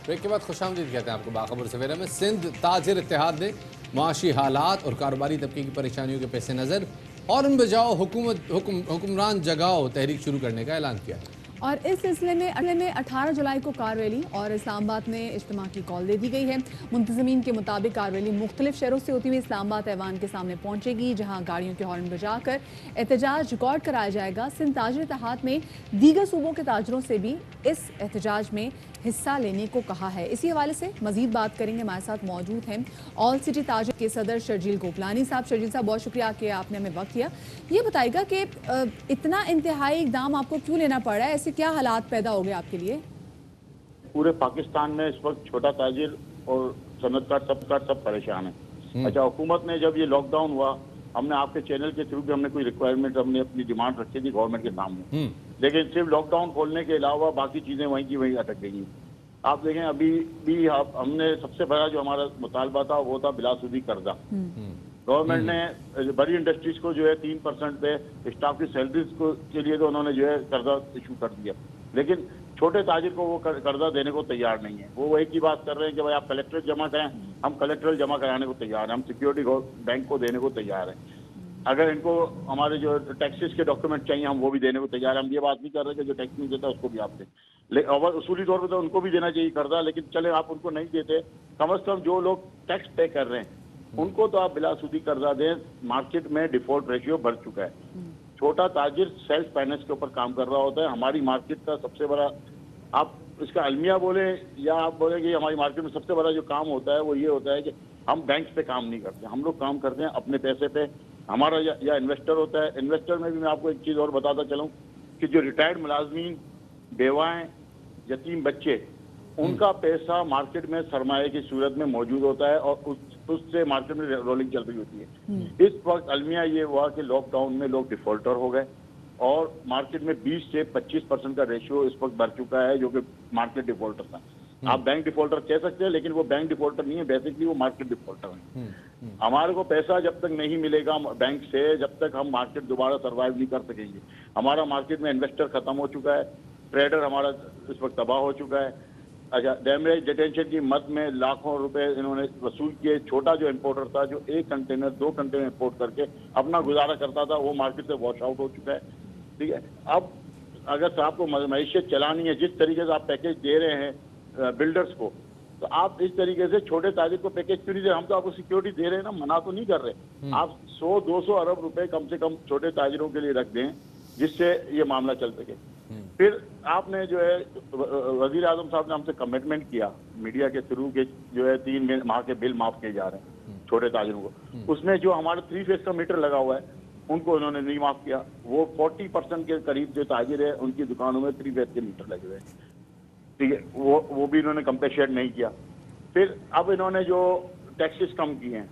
Break के बाद खुशामदीद कहते हैं आपको बाखबर सवेरा में। सिंध ताजिर इत्तेहाद ने माशी हालात और कारोबारी तबके की परेशानियों के पेश नज़र हॉर्न बजाओ हुक्मरान जगाओ तहरीक शुरू करने का ऐलान किया है। और इस सिलसिले में 18 जुलाई को कार रैली और इस्लामाबाद में इज्तिमा की कॉल दे दी गई है। मुंतज़मीन के मुताबिक कार रैली मुख्तलिफ शहरों से होती हुई इस्लामाबाद ऐवान के सामने पहुंचेगी, जहां गाड़ियों के हॉर्न बजाकर एहतजाज रिकॉर्ड कराया जाएगा। सिंध ताजिर इत्तेहाद में दीगर सूबों के ताजरों से भी इस एहतजाज में हिस्सा लेने को कहा है। इसी हवाले से मजीद बात करेंगे। हमारे साथ मौजूद हैं ऑल सिटी ताजिर के सदर शर्जील गोपलानी साहब। शर्जील साहब, बहुत शुक्रिया कि आपने हमें वक्त दिया। ये बताइएगा कि इतना इंतहाई इकदाम आपको क्यों लेना पड़ा है, ऐसे क्या हालात पैदा हो गए आपके लिए? पूरे पाकिस्तान में इस वक्त छोटा ताजिर और सनतकार सब परेशान है। अच्छा, हुकूमत ने जब ये लॉकडाउन हुआ, हमने आपके चैनल के थ्रू भी हमने कोई रिक्वायरमेंट, हमने अपनी डिमांड रखी थी गवर्नमेंट के सामने, लेकिन सिर्फ लॉकडाउन खोलने के अलावा बाकी चीजें वहीं की वहीं अटक गई हैं। आप देखें, अभी भी हमने सबसे बड़ा जो हमारा मुतालबा था वो था बिलासूदी कर्जा। गवर्नमेंट ने बड़ी इंडस्ट्रीज को जो है 3% पे स्टाफ की सैलरीज को के लिए तो उन्होंने जो है कर्जा इशू कर दिया, लेकिन छोटे ताजिर को वो कर्जा देने को तैयार नहीं है। वो एक ही बात कर रहे हैं कि भाई आप कलेक्ट्रेट जमा करें, हम कलेक्ट्रल जमा कराने को तैयार हैं, हम सिक्योरिटी बैंक को देने को तैयार हैं, अगर इनको हमारे जो टैक्सेस के डॉक्यूमेंट चाहिए हम वो भी देने को तैयार हैं। हम ये बात नहीं कर रहे कि जो टैक्स नहीं देता उसको भी आप दें, और उसूली तौर पर तो उनको भी देना चाहिए कर्जा, लेकिन चले आप उनको नहीं देते, कम से कम जो लोग टैक्स पे कर रहे हैं उनको तो आप बिलासूदी कर्जा दें। मार्केट में डिफॉल्ट रेशियो बढ़ चुका है। छोटा ताजिर सेल्फ फाइनेंस के ऊपर काम कर रहा होता है। हमारी मार्केट का सबसे बड़ा, आप इसका अलमिया बोले या आप बोले कि हमारी मार्केट में सबसे बड़ा जो काम होता है वो ये होता है कि हम बैंक पे काम नहीं करते, हम लोग काम करते हैं अपने पैसे पे। हमारा या इन्वेस्टर होता है। इन्वेस्टर में भी मैं आपको एक चीज़ और बताता चलूँ कि जो रिटायर्ड मुलाजमीन, बेवाएं, यतीम बच्चे, उनका पैसा मार्केट में सरमाए की सूरत में मौजूद होता है और उससे मार्केट में रोलिंग चल रही होती है। इस वक्त अलमिया ये हुआ कि लॉकडाउन में लोग डिफॉल्टर हो गए और मार्केट में 20 से 25% का रेशियो इस वक्त बढ़ चुका है, जो कि मार्केट डिफॉल्टर था। आप बैंक डिफॉल्टर कह सकते हैं, लेकिन वो बैंक डिफॉल्टर नहीं है, बेसिकली वो मार्केट डिफॉल्टर है। हमारे को पैसा जब तक नहीं मिलेगा बैंक से, जब तक हम मार्केट दोबारा सर्वाइव नहीं कर सकेंगे। हमारा मार्केट में इन्वेस्टर खत्म हो चुका है, ट्रेडर हमारा इस वक्त तबाह हो चुका है। अच्छा, डैमेज डिटेंशन की मद में लाखों रुपए इन्होंने वसूल किए। छोटा जो इंपोर्टर था, जो 1 कंटेनर 2 कंटेनर इंपोर्ट करके अपना गुजारा करता था, वो मार्केट से वॉश आउट हो चुका है। ठीक है, अब अगर आपको मईशत चलानी है, जिस तरीके से आप पैकेज दे रहे हैं बिल्डर्स को, तो आप इस तरीके से छोटे ताजिर को पैकेज क्यों नहीं दे रहे? हम तो आपको सिक्योरिटी दे रहे हैं ना, मना तो नहीं कर रहे। आप 100-200 अरब रुपए कम से कम छोटे ताजिरों के लिए रख दें, जिससे ये मामला चल सके। फिर आपने जो है वजीर आजम साहब ने हमसे कमिटमेंट किया मीडिया के थ्रू के जो है 3 माह के बिल माफ किए जा रहे हैं छोटे ताजिरों को। उसमें जो हमारा 3 फेज का मीटर लगा हुआ है उनको उन्होंने नहीं माफ किया। वो 40% के करीब जो ताजिर है उनकी दुकानों में 3 फेज के मीटर लगे हुए हैं। ठीक है, वो भी इन्होंने कंपेंसेट नहीं किया। फिर अब इन्होंने जो टैक्सेस कम किए हैं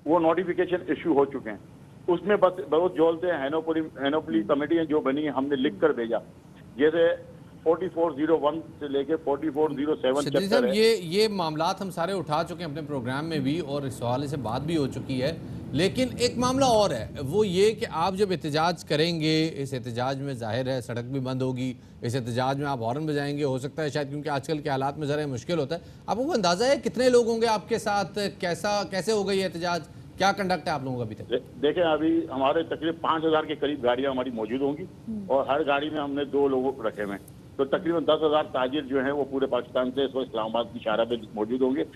वो नोटिफिकेशन इशू हो चुके हैं, उसमें बहुत जोलते हैं। हैनोपली कमेटी जो बनी है, हमने लिख कर भेजा, जैसे 4401 से लेके 4407 चैप्टर है। ये मामलात हम सारे उठा चुके हैं अपने प्रोग्राम में भी और इस हवाले से बात भी हो चुकी है, लेकिन एक मामला और है, वो ये कि आप जब एहतजाज करेंगे, इस एहतजाज में जाहिर है सड़क भी बंद होगी, इस एहतजाज में आप हॉर्न बजाएंगे, हो सकता है शायद क्योंकि आजकल के हालात में ज़रा मुश्किल होता है। आपको अंदाज़ा है कितने लोग होंगे आपके साथ, कैसे होगा ये एहतजाज, क्या कंडक्ट है आप लोगों का अभी तक? देखें, अभी हमारे तकरीबन 5000 के करीब गाड़ियां हमारी मौजूद होंगी और हर गाड़ी में हमने 2 लोगों को रखे हुए हैं, तो तकरीबन 10,000 ताजिर जो हैं वो पूरे पाकिस्तान से इस्लामाबाद की शाहरा पे मौजूद होंगे।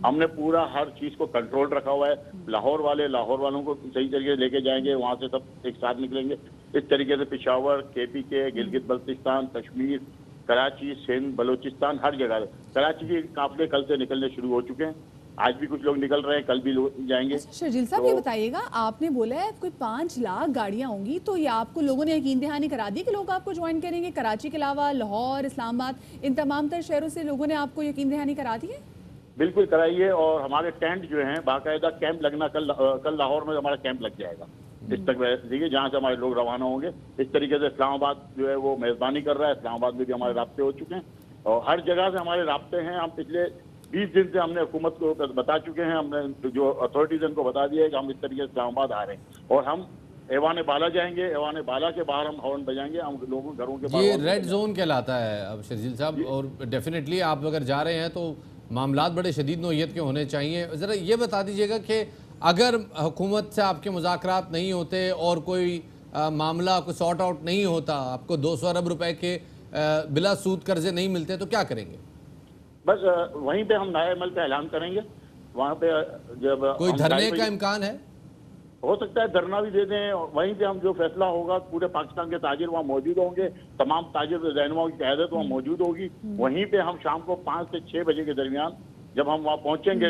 हमने पूरा हर चीज़ को कंट्रोल रखा हुआ है। लाहौर वालों को सही तरीके से लेके जाएंगे, वहाँ से सब एक साथ निकलेंगे। इस तरीके से पेशावर, KPK, गिलगित बल्तिस्तान, कश्मीर, कराची, सिंध, बलोचिस्तान, हर जगह। कराची के काफिले कल से निकलने शुरू हो चुके हैं, आज भी कुछ लोग निकल रहे हैं, कल भी लोग जाएंगे। अच्छा शर्जील साहब, ये बताइएगा, आपने बोला है कोई 5 लाख गाड़ियां होंगी, तो ये आपको लोगों ने यकीन दहानी करा दी कि लोग आपको ज्वाइन करेंगे? कराची के अलावा लाहौर, इस्लामाबाद, इन तमाम तर शहरों से लोगों ने आपको यकीन दहानी करा दी है? बिल्कुल कराइए, और हमारे टेंट जो हैं बाकायदा कैंप लगना, कल लाहौर में हमारा कैंप लग जाएगा इस तक, देखिए जहाँ से हमारे लोग रवाना होंगे। इस तरीके से इस्लामाबाद जो है वो मेजबानी कर रहा है। इस्लामाबाद में भी हमारे राब्ते हो चुके हैं और हर जगह से हमारे राब्ते हैं। हम पिछले 20 दिन से हमने हुकूमत को बता चुके हैं, हमने जो अथॉरिटीज उनको बता दिया है कि हम इस तरीके से इस्लामाबाद आ रहे हैं और हम एवान बाला जाएंगे, एवान बाला के बाहर हम हॉर्न बजाएंगे, हम लोगों घरों के ये बाहर रेड जोन कहलाता है अब शर्जील साहब, और डेफिनेटली आप अगर जा रहे हैं तो मामलात बड़े शदीद नौइयत के होने चाहिए। ज़रा ये बता दीजिएगा कि अगर हुकूमत से आपके मुज़ाकरात नहीं होते और कोई मामला कोई सॉर्ट आउट नहीं होता, आपको 200 अरब रुपए के बिला सूद कर्जे नहीं मिलते, तो क्या करेंगे? बस वहीं पे हम नए अमल का ऐलान करेंगे। वहाँ पे जब कोई हम धरने नए का इम्कान है? हो सकता है धरना भी दे दें, वहीं पे हम जो फैसला होगा पूरे पाकिस्तान के ताजिर वहाँ मौजूद होंगे, तमाम ताजिर रहनुमाओं की क़यादत वहाँ मौजूद होगी। वहीं पे हम शाम को 5 से 6 बजे के दरमियान जब हम वहाँ पहुंचेंगे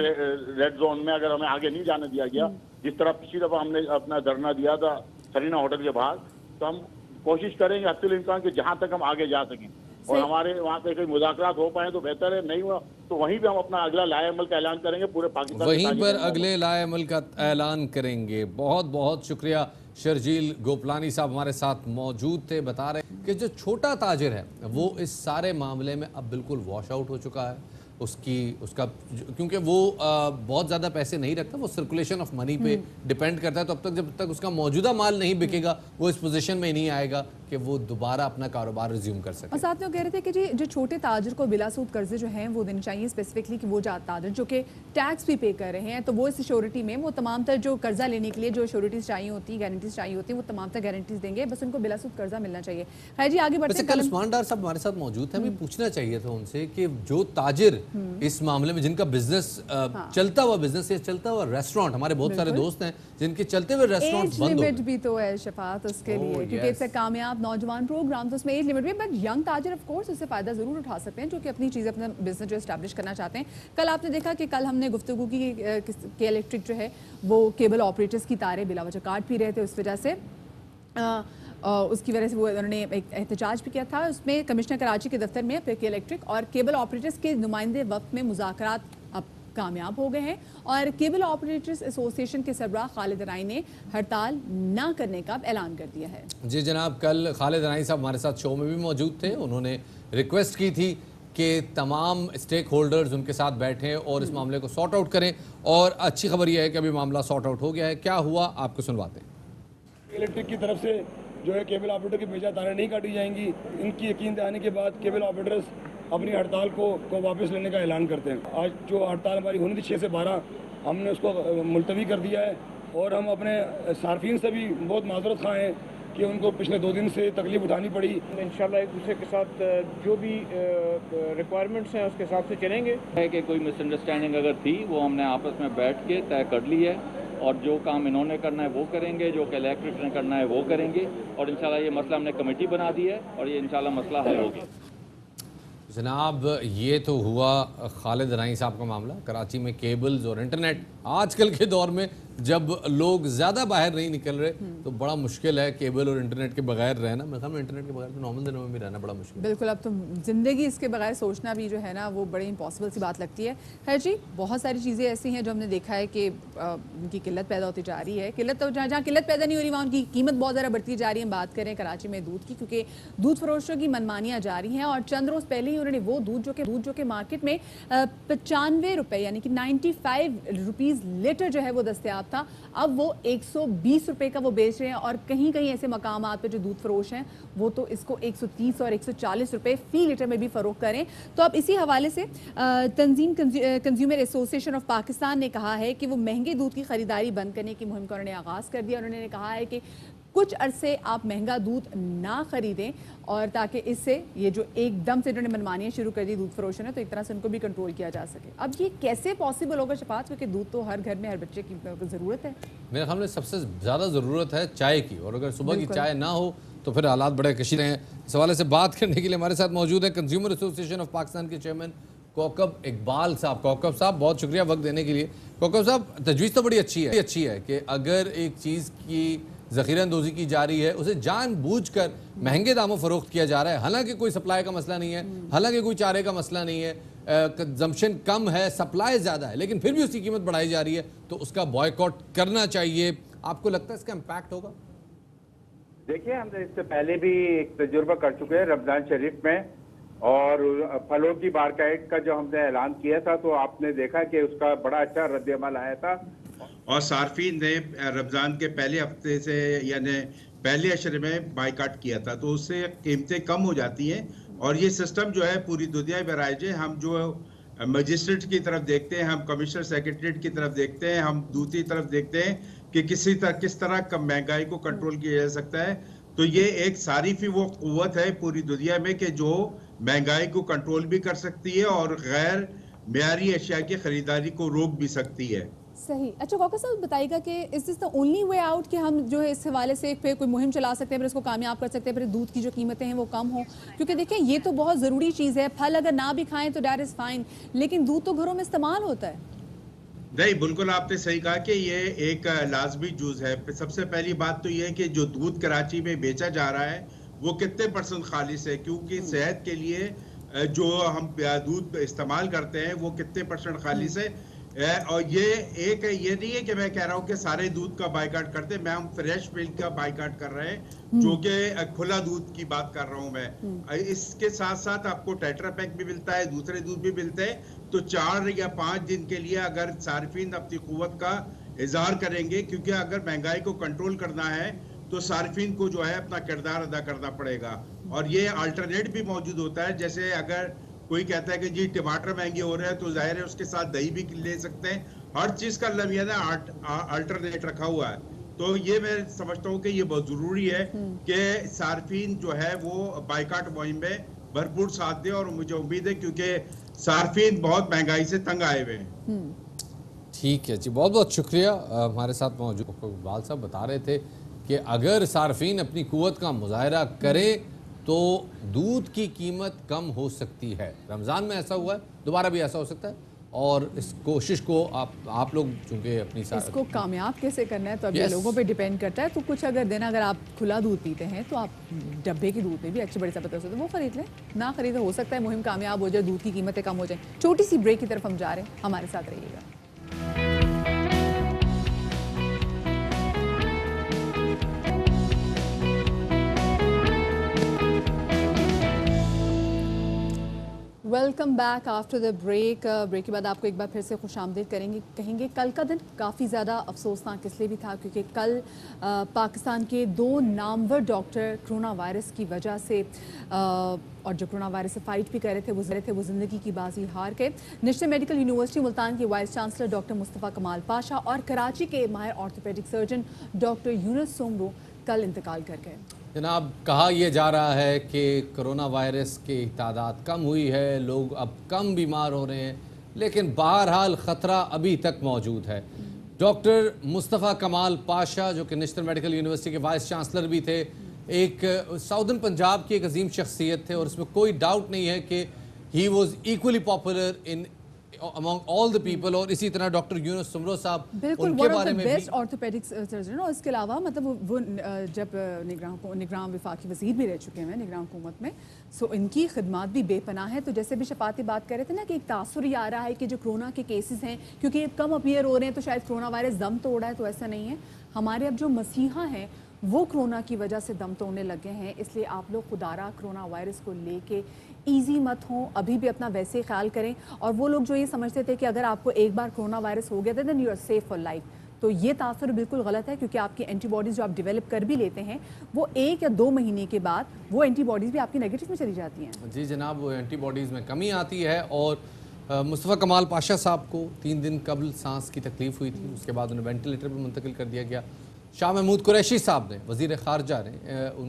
रेड जोन में, अगर हमें आगे नहीं जाने दिया गया, जिस तरह पिछली दफा हमने अपना धरना दिया था सरीना होटल के बाहर, तो हम कोशिश करेंगे हत्तुल इम्कान के जहाँ तक हम आगे जा सकें और हमारे वहाँ पे कोई मुज़ाकरात हो पाए तो बेहतर है, नहीं हुआ तो वहीं पे हम अपना अगला लाए अमल का ऐलान करेंगे पूरे पाकिस्तान। वहीं पर अगले लाए अमल का ऐलान करेंगे। बहुत बहुत शुक्रिया शर्जील गोपलानी साहब हमारे साथ मौजूद थे, बता रहे कि जो छोटा ताजिर है वो इस सारे मामले में अब बिल्कुल वॉश आउट हो चुका है। उसका क्योंकि वो बहुत ज़्यादा पैसे नहीं रखता, वो सर्कुलेशन ऑफ मनी पे डिपेंड करता है। तो अब तक जब तक उसका मौजूदा माल नहीं बिकेगा वो इस पोजीशन में नहीं आएगा कि वो दोबारा अपना कारोबार रिज्यूम कर सके। और साथ में कह रहे थे कि जी जो छोटे ताजिर को बिलासूद कर्जे जो हैं वो देने चाहिए, स्पेसिफिकली कि वो ताजिर जो कि टैक्स भी पे कर रहे हैं, तो वो इस श्योरिटी में वो तमाम तर जो कर्जा लेने के लिए जो श्योरिटीज चाहिए होती है, गारंटीज चाहिए होती है, वो तमाम तर गारंटीज देंगे, बस उनको बिलासूद कर्जा मिलना चाहिए। खैर जी आगे बढ़ते हैं। कल उस्मान डार साहब हमारे साथ मौजूद थे, हमें पूछना चाहिए था उनसे कि जो ताजिर इस मामले में जिनका बिजनेस चलता हुआ बिजनेस या चलता हुआ रेस्टोरेंट, हमारे बहुत सारे दोस्त हैं जिनके चलते हुए रेस्टोरेंट बंद हो गए। लिमिट भी तो है शफात उसके लिए, क्योंकि इससे कामयाब नौजवान प्रोग्राम तो उसमें एज लिमिट भी, बट यंग ताजिर ऑफ कोर्स उससे फायदा जरूर उठा सकते हैं जो कि अपनी चीज़ अपना बिजनेस जो एस्टैब्लिश करना चाहते हैं। कल आपने देखा कि कल हमने गुफ्तगू की कि इलेक्ट्रिक जो है वो केबल ऑपरेटर्स की तारें बिला वजह काट भी रहे थे, उस वजह से उसकी वजह से वो उन्होंने एक एहतजाज भी किया था। उसमें कमिश्नर कराची के दफ्तर में के इलेक्ट्रिक और केबल ऑपरेटर्स के नुमाइंदे वक्त में मुज़ाकरात अब कामयाब हो गए हैं और केबल ऑपरेटर्स एसोसिएशन के सरबराह खालिद राई ने हड़ताल ना करने का ऐलान कर दिया है। जी जनाब, कल खालिद राई साहब हमारे साथ शो में भी मौजूद थे। उन्होंने रिक्वेस्ट की थी कि तमाम स्टेक होल्डर्स उनके साथ बैठें और इस मामले को सॉर्ट आउट करें, और अच्छी खबर यह है कि अभी मामला सॉर्ट आउट हो गया है। क्या हुआ आपको सुनवाते हैं। इलेक्ट्रिक की तरफ से जो है केबल ऑपरेटर की मेजा तारें नहीं काटी जाएंगी। इनकी यकीन दिलाने के बाद केबल ऑपरेटर्स अपनी हड़ताल को वापस लेने का ऐलान करते हैं। आज जो हड़ताल हमारी होनी थी 6 से 12, हमने उसको मुलतवी कर दिया है और हम अपने सार्फिन से भी बहुत माजरत खां हैं कि उनको पिछले 2 दिन से तकलीफ उठानी पड़ी। इंशाल्लाह एक दूसरे के साथ जो भी रिक्वायरमेंट्स हैं उसके हिसाब से चलेंगे। है कि कोई मिसअंडरस्टैंडिंग अगर थी वो हमने आपस में बैठ के तय कर ली है और जो काम इन्होंने करना है वो करेंगे, जो कि इलेक्ट्रिक ने करना है वो करेंगे, और इंशाल्लाह ये मसला हमने कमेटी बना दी है और ये इंशाल्लाह मसला हल हो गया। जनाब ये तो हुआ खालिद राई साहब का मामला। कराची में केबल्स और इंटरनेट आजकल के दौर में जब लोग ज़्यादा बाहर नहीं निकल रहे तो बड़ा मुश्किल है केबल और इंटरनेट के बगैर रहना। मेरे ख्याल में इंटरनेट के बगैर तो नॉर्मल दिनों में भी रहना बड़ा मुश्किल है। बिल्कुल, अब तो ज़िंदगी इसके बगैर सोचना भी जो है ना वो बड़ी इम्पॉसिबल सी बात लगती है। खैर जी, बहुत सारी चीज़ें ऐसी हैं जो हमने देखा है कि उनकी किल्लत पैदा होती जा रही है। किल्लत तो जहाँ किल्लत पैदा नहीं हो रही वहाँ उनकी कीमत बहुत ज़्यादा बढ़ती जा रही है। बात करें कराची में दूध की, क्योंकि दूध फरोशों की मनमानियाँ जारी हैं और चंद रोज़ पहले ही उन्होंने वो दूध जो कि मार्केट में 95 रुपये यानी कि 95 रुपीज़ लीटर जो है वो दस्तयाब था, अब वो 120 रुपये का वो बेच रहे हैं। और कहीं कहीं ऐसे मकामात पे जो दूध फरोश हैं वो तो इसको 130 और 140 रुपये फ़ी लीटर में भी फ़रोख्त करें। तो अब इसी हवाले से तंजीम कंज्यूमर एसोसिएशन ऑफ पाकिस्तान ने कहा है कि वो महंगे दूध की ख़रीदारी बंद करने की मुहिम का उन्होंने आगाज़ कर दिया। उन्होंने कहा है कि कुछ अरसे आप महंगा दूध ना ख़रीदें और ताकि इससे ये जो एकदम से इन्होंने मनमानियाँ शुरू कर दी दूध फरोशों ने, तो एक तरह से उनको भी कंट्रोल किया जा सके। अब ये कैसे पॉसिबल होगा शफात, क्योंकि दूध तो हर घर में हर बच्चे की ज़रूरत है। मेरे ख्याल में सबसे ज़्यादा ज़रूरत है चाय की, और अगर सुबह की चाय ना हो तो फिर हालात बड़े कशीद हैं। इस हवाले से बात करने के लिए हमारे साथ मौजूद है कंज्यूमर एसोसिएशन ऑफ पाकिस्तान के चेयरमैन कौकब इकबाल साहब। कौकब साहब बहुत शुक्रिया वक्त देने के लिए। कौकब साहब, तजवीज़ तो बड़ी अच्छी है कि अगर एक चीज़ की ज़ख़ीरा अंदोज़ी की जा रही है उसे जानबूझकर महंगे दामों फ़रोख्त किया जा रहा है, हालांकि कोई सप्लाई का मसला नहीं है, हालांकि कोई चारे का मसला नहीं है, कंजम्पशन कम है, सप्लाई ज़्यादा है, लेकिन फिर भी उसकी कीमत बढ़ाई जा रही है, तो उसका बॉयकॉट करना चाहिए। आपको लगता है इसका इम्पैक्ट होगा? देखिए, हम इससे पहले भी एक तजुर्बा कर चुके हैं रमज़ान शरीफ में, और फलों की बारकाइड का जो हमने ऐलान किया था तो आपने देखा कि उसका बड़ा अच्छा रद्द अमल आया था। और सार्फिन ने रमज़ान के पहले हफ्ते से यानी पहले अशरे में बाइकाट किया था, तो उससे कीमतें कम हो जाती हैं। और ये सिस्टम जो है पूरी दुनिया में राइज है। हम जो मजिस्ट्रेट की तरफ देखते हैं, हम कमिश्नर सेक्रेटरीट की तरफ देखते हैं, हम दूसरी तरफ देखते हैं कि किस तरह महंगाई को कंट्रोल किया जा सकता है। तो ये एक सारिफी वो कुव्वत है पूरी दुनिया में कि जो महंगाई को कंट्रोल भी कर सकती है और गैर मेयारी अशिया की खरीदारी को रोक भी सकती है। सही। अच्छा कॉकर साहब बताइएगा कि is this the only way out कि हम जो है इस हवाले से फिर कोई मुहिम चला सकते हैं, फिर इसको कामयाब कर सकते हैं, फिर दूध की जो कीमतें हैं वो कम हो? क्योंकि देखिए ये तो बहुत ज़रूरी चीज़ है। फल अगर ना भी खाएं तो दैट इज़ फाइन, लेकिन दूध तो घरों में इस्तेमाल होता है। नहीं, बिल्कुल आपने सही कहा कि ये एक लाजमी जूज है। सबसे पहली बात तो ये है कि जो दूध कराची में बेचा जा रहा है वो कितने % खालिस है, क्योंकि सेहत के लिए जो हम दूध इस्तेमाल करते हैं वो कितने % खालिस है। और ये नहीं है कि मैं कह रहा हूँ कि सारे दूध का बाइकाट करते हैं। मैं हम फ्रेश मिल्क का बाइकाट कर रहे हैं, जो कि खुला दूध की बात कर रहा हूँ मैं। इसके साथ साथ आपको टेट्रा पैक भी मिलता है, दूसरे दूध भी मिलते हैं। तो 4 या 5 दिन के लिए अगर सार्फिन अपनी कुव्वत का इजहार करेंगे, क्योंकि अगर महंगाई को कंट्रोल करना है तो सार्फिन को जो है अपना किरदार अदा करना पड़ेगा। और ये अल्टरनेट भी मौजूद होता है। जैसे अगर कोई कहता है कि जी टमाटर महंगे हो रहे हैं, तो जाहिर है उसके साथ दही भी ले सकते हैं। हर चीज का लमियाना अल्टरनेट रखा हुआ है। तो ये मैं समझता हूँ कि ये बहुत जरूरी है कि सार्फिन जो है वो बाइकाट मुहिम में भरपूर साथ दे। और मुझे उम्मीद है क्योंकि सार्फिन बहुत महंगाई से तंग आए हुए हैं। ठीक है जी, बहुत बहुत शुक्रिया। हमारे साथ मौजूद इकबाल साहब बता रहे थे कि अगर सार्फिन अपनी कुव्वत का मुजाहरा करे तो दूध की कीमत कम हो सकती है। रमज़ान में ऐसा हुआ है, दोबारा भी ऐसा हो सकता है। और इस कोशिश को आप लोग चूँकि अपनी इसको कामयाब कैसे करना है तो अब ये लोगों पे डिपेंड करता है। तो कुछ अगर दिन अगर आप खुला दूध पीते हैं तो आप डब्बे के दूध में भी अच्छे बड़े ज़बरदस्त होते हैं, वो खरीद लें। ना खरीदे, हो सकता है मुहिम कामयाब हो जाए, दूध की कीमतें कम हो जाए। छोटी सी ब्रेक की तरफ हम जा रहे हैं, हमारे साथ रहिएगा। Welcome back after the break. Break के बाद आपको एक बार फिर से खुशामदीद कहेंगे। कल का दिन काफ़ी ज़्यादा अफसोसनाक इसलिए भी था क्योंकि कल पाकिस्तान के 2 नामवर डॉक्टर कोरोना वायरस की वजह से और जो कोरोना वायरस से फाइट भी कर रहे थे वो ज़िंदगी की बाजी हार गए। नेशनल मेडिकल यूनिवर्सिटी मुल्तान के वाइस चांसलर डॉक्टर मुस्तफ़ा कमाल पाशा और कराची के माहिर orthopaedic surgeon doctor Yunus Soomro कल इंतकाल कर गए। जनाब, कहा यह जा रहा है कि कोरोना वायरस की तादाद कम हुई है, लोग अब कम बीमार हो रहे हैं, लेकिन बहरहाल ख़तरा अभी तक मौजूद है। डॉक्टर मुस्तफ़ा कमाल पाशा जो कि नेशनल मेडिकल यूनिवर्सिटी के वाइस चांसलर भी थे, एक साउदर्न पंजाब की एक अजीम शख्सियत थे और इसमें कोई डाउट नहीं है कि he was equally popular in among all the people. और इसी तरह डॉक्टर यूनुस सुमरो साहब, उनके बारे में बेस्ट ऑर्थोपेडिक सर्जन। और इसके अलावा मतलब वो जब निगरान वफाकी वज़ीर भी रह चुके हैं निगरान हुकूमत में, सो इनकी खिदमात भी बेपनाह है। तो जैसे भी शफाती बात कर रहे थे ना कि एक तासुर ये आ रहा है कि जो कोरोना के केसेस हैं क्योंकि ये कम अपीयर हो रहे हैं तो शायद कोरोना वायरस दम तोड़ा है, तो ऐसा नहीं है। हमारे अब जो मसीहा हैं वो कोरोना की वजह से दम तोड़ने लगे हैं। इसलिए आप लोग खुदारा कोरोना वायरस को लेके ईजी मत हों, अभी भी अपना वैसे ही ख्याल करें। और वो लोग जो ये समझते थे कि अगर आपको एक बार कोरोना वायरस हो गया था then you are safe for life, तो ये तासुर बिल्कुल गलत है। क्योंकि आपकी एंटीबॉडीज़ जो आप डेवलप कर भी लेते हैं वो 1 या 2 महीने के बाद वो एंटीबॉडीज़ भी आपकी नेगेटिव में चली जाती हैं। जी जनाब, वो एंटीबॉडीज़ में कमी आती है। और मुस्तफ़ा कमाल पाशा साहब को 3 दिन कबल सांस की तकलीफ़ हुई थी, उसके बाद उन्हें वेंटिलेटर पर मुंतकिल कर दिया गया। शाह महमूद कुरैशी साहब ने, वज़ीर ख़ारजा ने,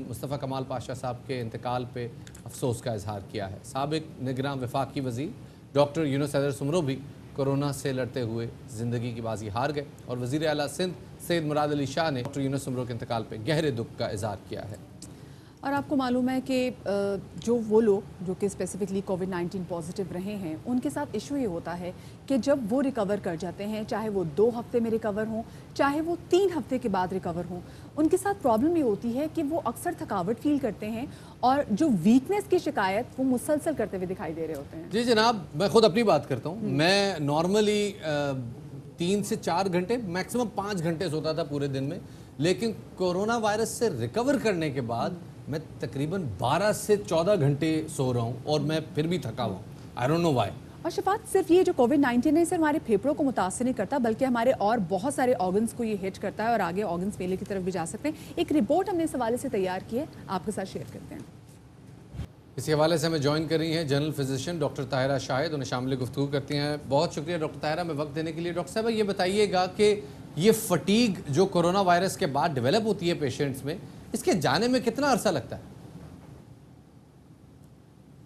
मुस्तफ़ा कमाल पाशा साहब के इंतकाल पे अफसोस का इजहार किया है। साबिक़ निगरान वफाकी वज़ीर डॉक्टर यूनुस सुमरो भी कोरोना से लड़ते हुए ज़िंदगी की बाजी हार गए। और वज़ीर आला सिंध सैयद मुराद अली शाह ने डॉक्टर यूनुस सुमरो के इंतकाल पे गहरे दुख का इजहार किया है। और आपको मालूम है कि जो वो लोग जो कि स्पेसिफिकली कोविड-19 पॉजिटिव रहे हैं उनके साथ इशू ये होता है कि जब वो रिकवर कर जाते हैं, चाहे वो 2 हफ्ते में रिकवर हों, चाहे वो 3 हफ्ते के बाद रिकवर हों, उनके साथ प्रॉब्लम ये होती है कि वो अक्सर थकावट फील करते हैं और जो वीकनेस की शिकायत वो मुसलसल करते हुए दिखाई दे रहे होते हैं। जी जनाब, मैं खुद अपनी बात करता हूँ। मैं नॉर्मली 3 से 4 घंटे, मैक्सिमम 5 घंटे सोता था पूरे दिन में, लेकिन कोरोना वायरस से रिकवर करने के बाद मैं तकरीबन 12 से 14 घंटे सो रहा हूँ और मैं फिर भी थका हुआ हूँ। I don't know why. और शफात, सिर्फ ये जो कोविड-19 है सिर्फ हमारे फेफड़ों को मुतासर नहीं करता, बल्कि हमारे और बहुत सारे ऑर्गन्स को ये हिट करता है और आगे ऑर्गन्स फेलियर की तरफ भी जा सकते हैं। एक रिपोर्ट हमने इस हवाले से तैयार की है, आपके साथ शेयर करते हैं। इसी हवाले से हमें ज्वाइन कर रही हैं general physician doctor Tahira Shahid, उन्हें शामिल गुफ्तगू करती हैं। बहुत शुक्रिया डॉक्टर ताहिरा, में वक्त देने के लिए। डॉक्टर साहब, ये बताइएगा कि ये फटीग जो कोरोना वायरस के बाद डेवलप होती है पेशेंट्स में, इसके जाने में कितना अरसा लगता है?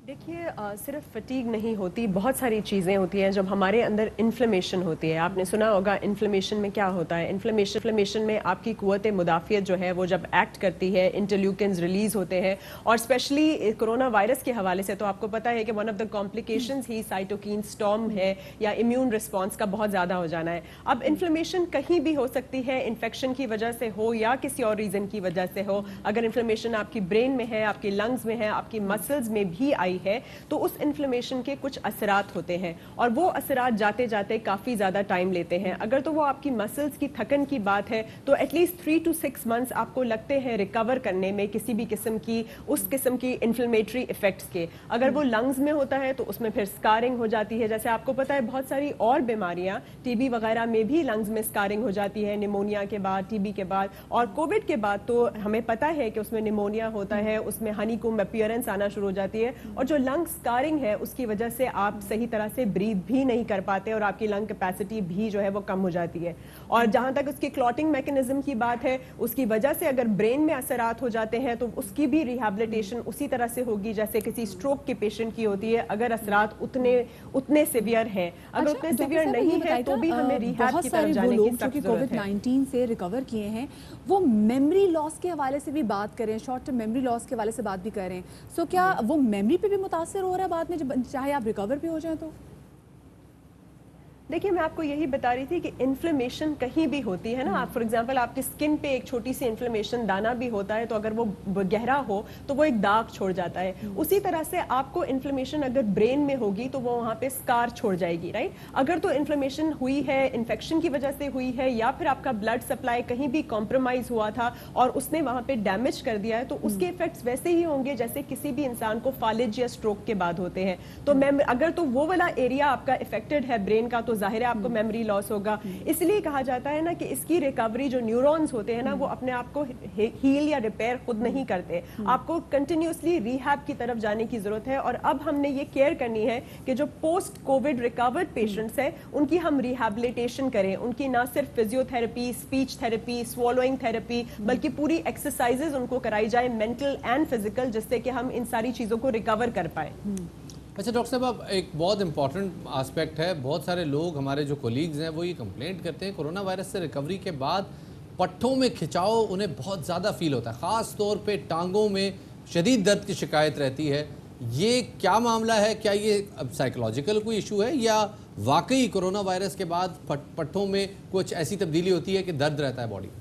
देखिए, सिर्फ फटीग नहीं होती, बहुत सारी चीज़ें होती हैं जब हमारे अंदर इन्फ्लेमेशन होती है। आपने सुना होगा इन्फ्लेमेशन में क्या होता है। इन्फ्लेमेशन में आपकी कुव्वत मुदाफ़ियत जो है वो जब एक्ट करती है, इंटरल्यूकिन्स रिलीज़ होते हैं, और स्पेशली कोरोना वायरस के हवाले से तो आपको पता है कि one of the complications he cytokinin storm है या इम्यून रिस्पॉन्स का बहुत ज़्यादा हो जाना है। अब इन्फ्लेमेशन कहीं भी हो सकती है, इन्फेक्शन की वजह से हो या किसी और रीज़न की वजह से हो। अगर इन्फ्लेमेशन आपकी ब्रेन में है, आपकी लंग्स में है, आपकी मसल्स में भी आई है, तो उस इन्फ्लेमेशन के कुछ असरात होते हैं और वो असरात जाते जाते काफ़ी ज़्यादा टाइम लेते हैं। अगर तो वो आपकी मसल्स की थकन की बात है तो एटलीस्ट 3 to 6 मंथ्स आपको लगते हैं रिकवर करने में किसी भी किस्म की उस किस्म की इन्फ्लेमेटरी इफेक्ट्स के। अगर वो लंग्स में होता है तो उसमें फिर स्कारिंग हो जाती है। जैसे आपको पता है बहुत सारी और बीमारियां, टीबी वगैरह में भी लंग्स में स्कारिंग हो जाती है, निमोनिया के बाद, टीबी के बाद, और कोविड के बाद तो हमें पता है कि उसमें निमोनिया होता है, उसमें हनीकॉम्ब अपीयरेंस आना शुरू हो जाती है, और जो लंग स्कारिंग है उसकी वजह से आप सही तरह से ब्रीथ भी नहीं कर पाते और आपकी लंग कैपेसिटी भी जो है वो कम हो जाती है। और जहां तक उसकी क्लॉटिंग मैकेनिज्म की बात है, उसकी वजह से अगर ब्रेन में असरात हो जाते हैं तो उसकी भी रिहैबिलिटेशन उसी तरह से होगी जैसे किसी स्ट्रोक के पेशेंट की होती है, अगर असरात उतने सिवियर हैं। अगर उतने सिवियर नहीं है तो भी हमें रिहैब की तरफ जाने की सख्त जरूरत है। कोविड-19 से रिकवर किए हैं, वो मेमोरी लॉस के हवाले से भी बात करें, शॉर्ट टर्म मेमोरी लॉस के हवाले से बात भी कर रहे हैं, सो क्या वो मेमोरी पे भी मुतासर हो रहा है बाद में, जब चाहे आप रिकवर भी हो जाए तो? देखिए, मैं आपको यही बता रही थी कि इन्फ्लेमेशन कहीं भी होती है ना। आप फॉर एग्जांपल आपकी स्किन पे एक छोटी सी इन्फ्लेमेशन दाना भी होता है तो अगर वो गहरा हो तो वो एक दाग छोड़ जाता है। उसी तरह से आपको इन्फ्लेमेशन अगर ब्रेन में होगी तो वो वहाँ पे स्कार छोड़ जाएगी, राइट। अगर तो इन्फ्लेमेशन हुई है, इन्फेक्शन की वजह से हुई है, या फिर आपका ब्लड सप्लाई कहीं भी कॉम्प्रोमाइज हुआ था और उसने वहाँ पे डैमेज कर दिया है, तो उसके इफेक्ट्स वैसे ही होंगे जैसे किसी भी इंसान को फालिज या स्ट्रोक के बाद होते हैं। तो अगर तो वो वाला एरिया आपका इफेक्टेड है ब्रेन का तो जाहिर है आपको मेमोरी लॉस होगा। इसलिए कहा जाता है ना कि इसकी रिकवरी, जो न्यूरॉन्स होते हैं ना, वो अपने आप को हील या रिपेयर खुद नहीं करते, आपको कंटिन्यूसली रिहैब की तरफ जाने की जरूरत है। और अब हमने ये केयर करनी है कि जो पोस्ट कोविड रिकवर्ड पेशेंट्स हैं उनकी हम रिहैबिलिटेशन करें, उनकी ना सिर्फ physiotherapy, speech therapy, swallowing therapy, बल्कि पूरी एक्सरसाइजेज उनको कराई जाए, मेंटल एंड फिजिकल, जिससे कि हम इन सारी चीजों को रिकवर कर पाए। अच्छा डॉक्टर साहब, अब एक बहुत इंपॉर्टेंट आस्पेक्ट है, बहुत सारे लोग हमारे जो कोलीग्स हैं वो ये कंप्लेंट करते हैं कोरोना वायरस से रिकवरी के बाद पट्ठों में खिंचाव उन्हें बहुत ज़्यादा फील होता है, ख़ास तौर पे टांगों में शदीद दर्द की शिकायत रहती है। ये क्या मामला है? क्या ये अब साइकोलॉजिकल कोई इशू है या वाकई कोरोना वायरस के बाद पट्ठों में कुछ ऐसी तब्दीली होती है कि दर्द रहता है बॉडी?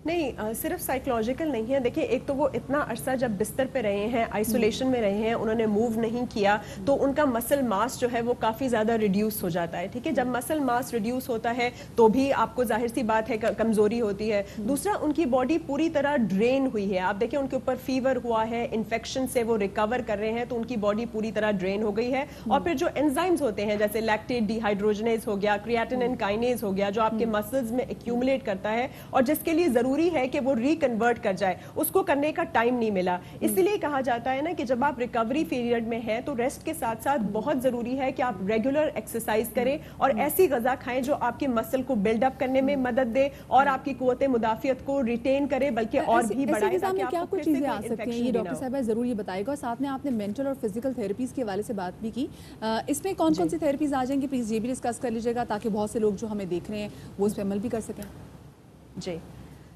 नहीं, सिर्फ साइकोलॉजिकल नहीं है। देखिए, एक तो वो इतना अरसा जब बिस्तर पे रहे हैं, आइसोलेशन में रहे हैं, उन्होंने मूव नहीं किया, तो उनका मसल मास जो है वो काफ़ी ज़्यादा रिड्यूस हो जाता है। ठीक है, जब मसल मास रिड्यूस होता है तो भी आपको जाहिर सी बात है कमज़ोरी होती है। दूसरा, उनकी बॉडी पूरी तरह ड्रेन हुई है। आप देखें, उनके ऊपर फीवर हुआ है, इन्फेक्शन से वो रिकवर कर रहे हैं, तो उनकी बॉडी पूरी तरह ड्रेन हो गई है। और फिर जो एंजाइम्स होते हैं जैसे लैक्टेट डिहाइड्रोजनेज हो गया, क्रिएटिनिन काइनेज हो गया, जो आपके मसल्स में एक्यूमुलेट करता है और जिसके लिए जरूरी है कि वो रिकन्वर्ट कर जाए, उसको करने का टाइम नहीं मिला। इसलिए कहा जाता है ना कि जब आप रिकवरी पीरियड में हैं तो रेस्ट के साथ साथ बहुत जरूरी है कि आप रेगुलर एक्सरसाइज करें और ऐसी गजा खाएं जो आपके मसल को बिल्डअप करने में मदद दे और आपकी कुव्वत मुदाफियत को रिटेन करे, बल्कि और भी बढ़ाए। क्या कुछ चीजें आ सकती हैं, ये डॉक्टर साहब जरूर ये बताएगा। और साथ में आपने मेंटल और फिजिकल थेरेपीज के हवाले से बात भी की, इसमें कौन कौन सी थेरेपीज आ जाएंगी, प्लीज ये भी डिस्कस कर लीजिएगा ताकि बहुत से लोग जो हमें देख रहे हैं वो इस पर अमल भी कर सकें। जी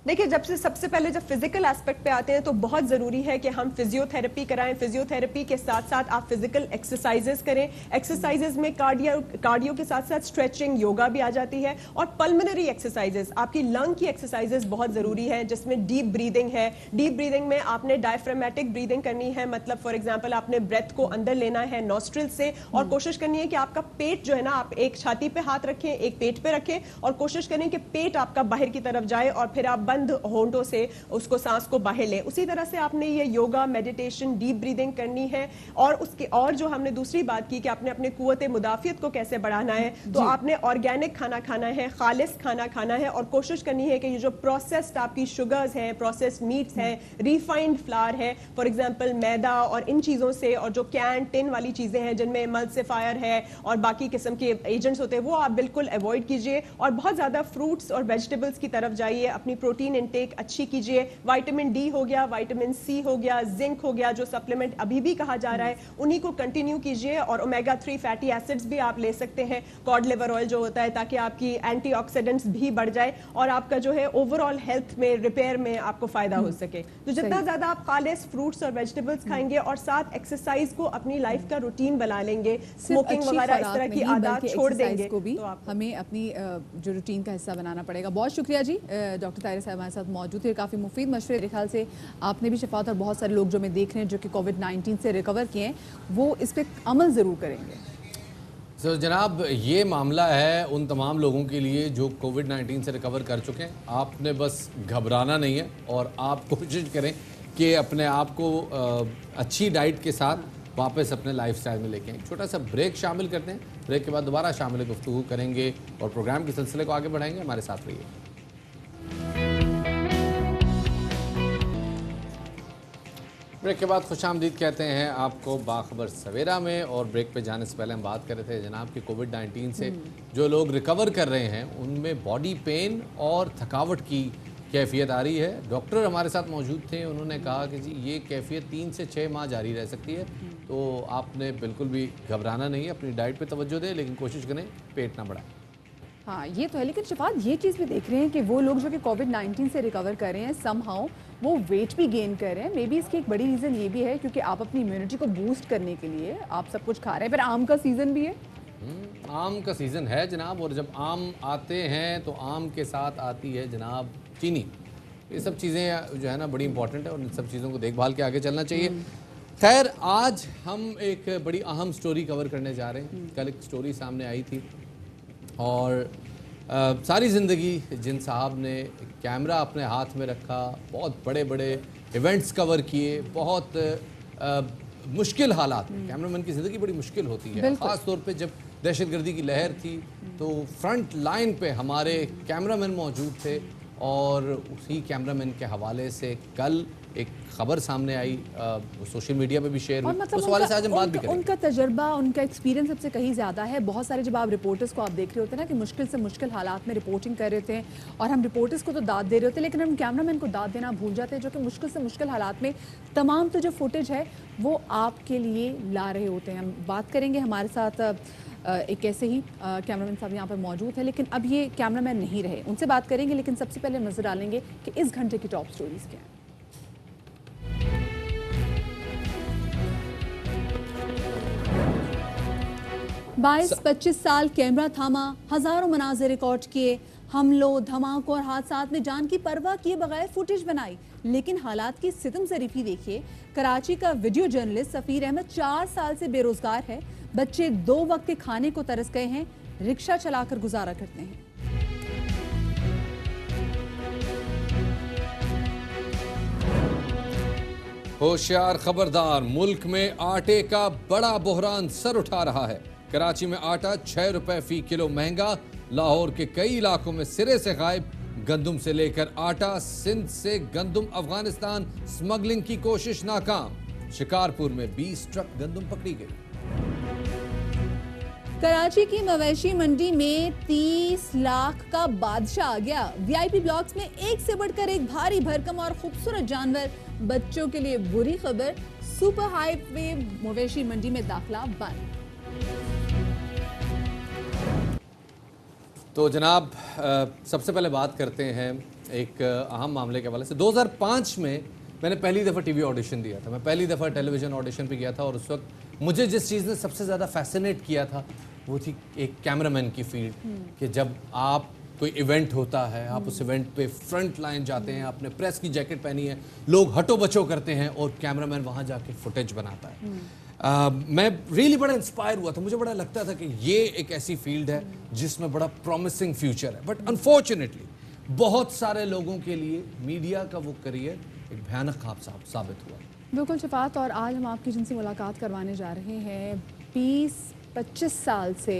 देखिए, सबसे पहले जब फिजिकल एस्पेक्ट पे आते हैं तो बहुत ज़रूरी है कि हम फिजियोथेरेपी कराएं। फिजियोथेरेपी के साथ साथ आप फिजिकल एक्सरसाइजेस करें। एक्सरसाइजेस में कार्डियो के साथ साथ स्ट्रेचिंग, योगा भी आ जाती है। और पल्मोनरी एक्सरसाइजेस, आपकी लंग की एक्सरसाइजेस बहुत ज़रूरी है, जिसमें डीप ब्रीदिंग है। डीप ब्रीदिंग में आपने डायफ्रामेटिक ब्रीदिंग करनी है, मतलब फॉर एग्जाम्पल आपने ब्रेथ को अंदर लेना है नॉस्ट्रिल से और कोशिश करनी है कि आपका पेट जो है ना, आप एक छाती पे हाथ रखें, एक पेट पे रखें और कोशिश करें कि पेट आपका बाहर की तरफ जाए और फिर आप बंद होंठों से उसको सांस को बाहर लें। उसी तरह से आपने ये योगा, मेडिटेशन, डीप ब्रीदिंग करनी है। और उसके और जो हमने दूसरी बात की कि आपने अपने कुव्वत मुदाफियत को कैसे बढ़ाना है, तो आपने ऑर्गेनिक खाना खाना है, खालिस खाना खाना है और कोशिश करनी है कि ये जो प्रोसेस्ड आपकी शुगर्स हैं, प्रोसेस्ड मीट्स हैं, रिफाइंड फ्लावर है, फॉर एग्जांपल मैदा और इन चीज़ों से, और जो कैन टिन वाली चीज़ें हैं जिनमें एमल्सिफायर है और बाकी किस्म के एजेंट्स होते हैं, वो आप बिल्कुल अवॉइड कीजिए और बहुत ज़्यादा फ्रूट्स और वेजिटेबल्स की तरफ जाइए। अपनी प्रोटीन इंटेक अच्छी कीजिए। विटामिन डी हो गया, विटामिन सी हो गया, जिंक हो गया, जो सप्लीमेंट अभी भी कहा जा रहा है, उन्हीं को कंटिन्यू कीजिए। और ओमेगा 3 फैटी एसिड्स भी आप ले सकते हैं, कॉड लिवर ऑयल जो होता है, ताकि आपकी एंटीऑक्सीडेंट्स भी बढ़ जाए और आपका जो है ओवरऑल हेल्थ में, रिपेयर में आपको फायदा हो सके। तो जितना ज्यादा आप खालिस फ्रूट्स और वेजिटेबल्स खाएंगे और साथ एक्सरसाइज को अपनी लाइफ का रूटीन बना लेंगे, स्मोकिंग वगैरह इस तरह की आदत छोड़ देंगे, को भी तो हमें अपनी जो रूटीन का हिस्सा बनाना पड़ेगा। बहुत शुक्रिया जी, डॉक्टर ताहिरा साहब हमारे साथ मौजूद थे। काफ़ी मुफीद मशवरे, मेरे ख्याल से आपने भी शफात और बहुत सारे लोग जो मैं देख रहे हैं जो कि कोविड-19 से रिकवर किए हैं, वो इस पर अमल ज़रूर करेंगे। सर जनाब, ये मामला है उन तमाम लोगों के लिए जो कोविड-19 से रिकवर कर चुके हैं। आपने बस घबराना नहीं है और आप कोशिश करें कि अपने आप को अच्छी डाइट के साथ वापस अपने लाइफस्टाइल में लेके एक छोटा सा ब्रेक शामिल करते हैं। ब्रेक के बाद दोबारा शामिल गुफ्तगू करेंगे और प्रोग्राम के सिलसिले को आगे बढ़ाएंगे। हमारे साथ रहिए। ब्रेक के बाद खुशामदीद कहते हैं आपको बाखबर सवेरा में। और ब्रेक पे जाने से पहले हम बात कर रहे थे जनाब कि कोविड-19 से जो लोग रिकवर कर रहे हैं उनमें बॉडी पेन और थकावट की कैफियत आ रही है। डॉक्टर हमारे साथ मौजूद थे, उन्होंने कहा कि जी ये कैफियत 3 से 6 माह जारी रह सकती है, तो आपने बिल्कुल भी घबराना नहीं है, अपनी डाइट पे तवज्जो दें, लेकिन कोशिश करें पेट ना बढ़ाएं। हाँ ये तो है, लेकिन शफात ये चीज़ भी देख रहे हैं कि वो लोग जो कि कोविड-19 से रिकवर कर रहे हैं समहाउ वो वेट भी गेन कर रहे हैं। मे बी इसकी एक बड़ी रीज़न ये भी है क्योंकि आप अपनी इम्यूनिटी को बूस्ट करने के लिए आप सब कुछ खा रहे हैं। फिर आम का सीज़न भी है, आम का सीज़न है जनाब, और जब आम आते हैं तो आम के साथ आती है जनाब चीनी। ये सब चीज़ें जो है ना बड़ी इंपॉर्टेंट है और इन सब चीज़ों को देखभाल के आगे चलना चाहिए। खैर, आज हम एक बड़ी अहम स्टोरी कवर करने जा रहे हैं। कल एक स्टोरी सामने आई थी और सारी ज़िंदगी जिन साहब ने कैमरा अपने हाथ में रखा, बहुत बड़े बड़े इवेंट्स कवर किए, बहुत मुश्किल हालात में। कैमरामैन की ज़िंदगी बड़ी मुश्किल होती है, ख़ास तौर पे जब दहशतगर्दी की लहर थी तो फ्रंट लाइन पे हमारे कैमरामैन मौजूद थे। और उसी कैमरामैन के हवाले से कल एक खबर सामने आई, सोशल मीडिया पे भी शेयर हुई, मतलब उस हवाले से आज हम बात भी करेंगे। उनका तजर्बा, उनका एक्सपीरियंस सबसे कहीं ज़्यादा है। बहुत सारे जब आप रिपोर्टर्स को आप देख रहे होते हैं ना कि मुश्किल से मुश्किल हालात में रिपोर्टिंग कर रहे थे और हम रिपोर्टर्स को तो दाद दे रहे होते हैं, लेकिन हम कैमरामैन को दाद देना भूल जाते हैं, जो कि मुश्किल से मुश्किल हालात में तमाम तो जो फुटेज है वो आपके लिए ला रहे होते हैं। हम बात करेंगे, हमारे साथ एक ऐसे ही कैमरामैन साहब यहाँ पर मौजूद है, लेकिन अब ये कैमरामैन नहीं रहे, उनसे बात करेंगे। लेकिन सबसे पहले नजर डालेंगे कि इस घंटे की टॉप स्टोरीज क्या हैं। 22-25 साल कैमरा थामा, हजारों मनाज़िर रिकॉर्ड किए, हमलों, धमाकों और हादसात में जान की परवाह किए बगैर फुटेज बनाई। लेकिन हालात की सितम ज़रीफ़ी देखिए। कराची का वीडियो जर्नलिस्ट सफ़ीर अहमद 4 साल से बेरोजगार है। बच्चे 2 वक्त के खाने को तरस गए हैं, रिक्शा चलाकर गुजारा करते हैं। होशियार खबरदार, मुल्क में आटे का बड़ा बहरान सर उठा रहा है। कराची में आटा 6 रुपए फी किलो महंगा, लाहौर के कई इलाकों में सिरे से गायब। गंदुम से लेकर आटा, सिंध से गंदुम अफगानिस्तान स्मगलिंग की कोशिश नाकाम। शिकारपुर में 20 ट्रक गंदुम पकड़ी गई। कराची की मवेशी मंडी में 30 लाख का बादशाह आ गया। वीआईपी ब्लॉक्स में एक से बढ़कर एक भारी भरकम और खूबसूरत जानवर। बच्चों के लिए बुरी खबर, सुपर हाईवे मवेशी मंडी में दाखिला बंद। तो जनाब, सबसे पहले बात करते हैं एक अहम मामले के हवाले से। 2005 में मैंने पहली दफ़ा टीवी ऑडिशन दिया था। मैं पहली दफ़ा टेलीविज़न ऑडिशन पे गया था और उस वक्त मुझे जिस चीज़ ने सबसे ज़्यादा फैसिनेट किया था वो थी एक कैमरामैन की फील्ड, कि जब आप कोई इवेंट होता है, आप उस इवेंट पे फ्रंट लाइन जाते हैं, आपने प्रेस की जैकेट पहनी है, लोग हटो बचो करते हैं और कैमरामैन वहाँ जाके फुटेज बनाता है। मैं रियली बड़ा इंस्पायर हुआ था। मुझे बड़ा लगता था कि ये एक ऐसी फील्ड है जिसमें बड़ा प्रॉमिसिंग फ्यूचर है। बट अनफॉर्चुनेटली बहुत सारे लोगों के लिए मीडिया का वो करियर एक भयानक ख्वाब साबित हुआ। बिल्कुल शफात, और आज हम आपकी जिनसे मुलाकात करवाने जा रहे हैं 20-25 साल से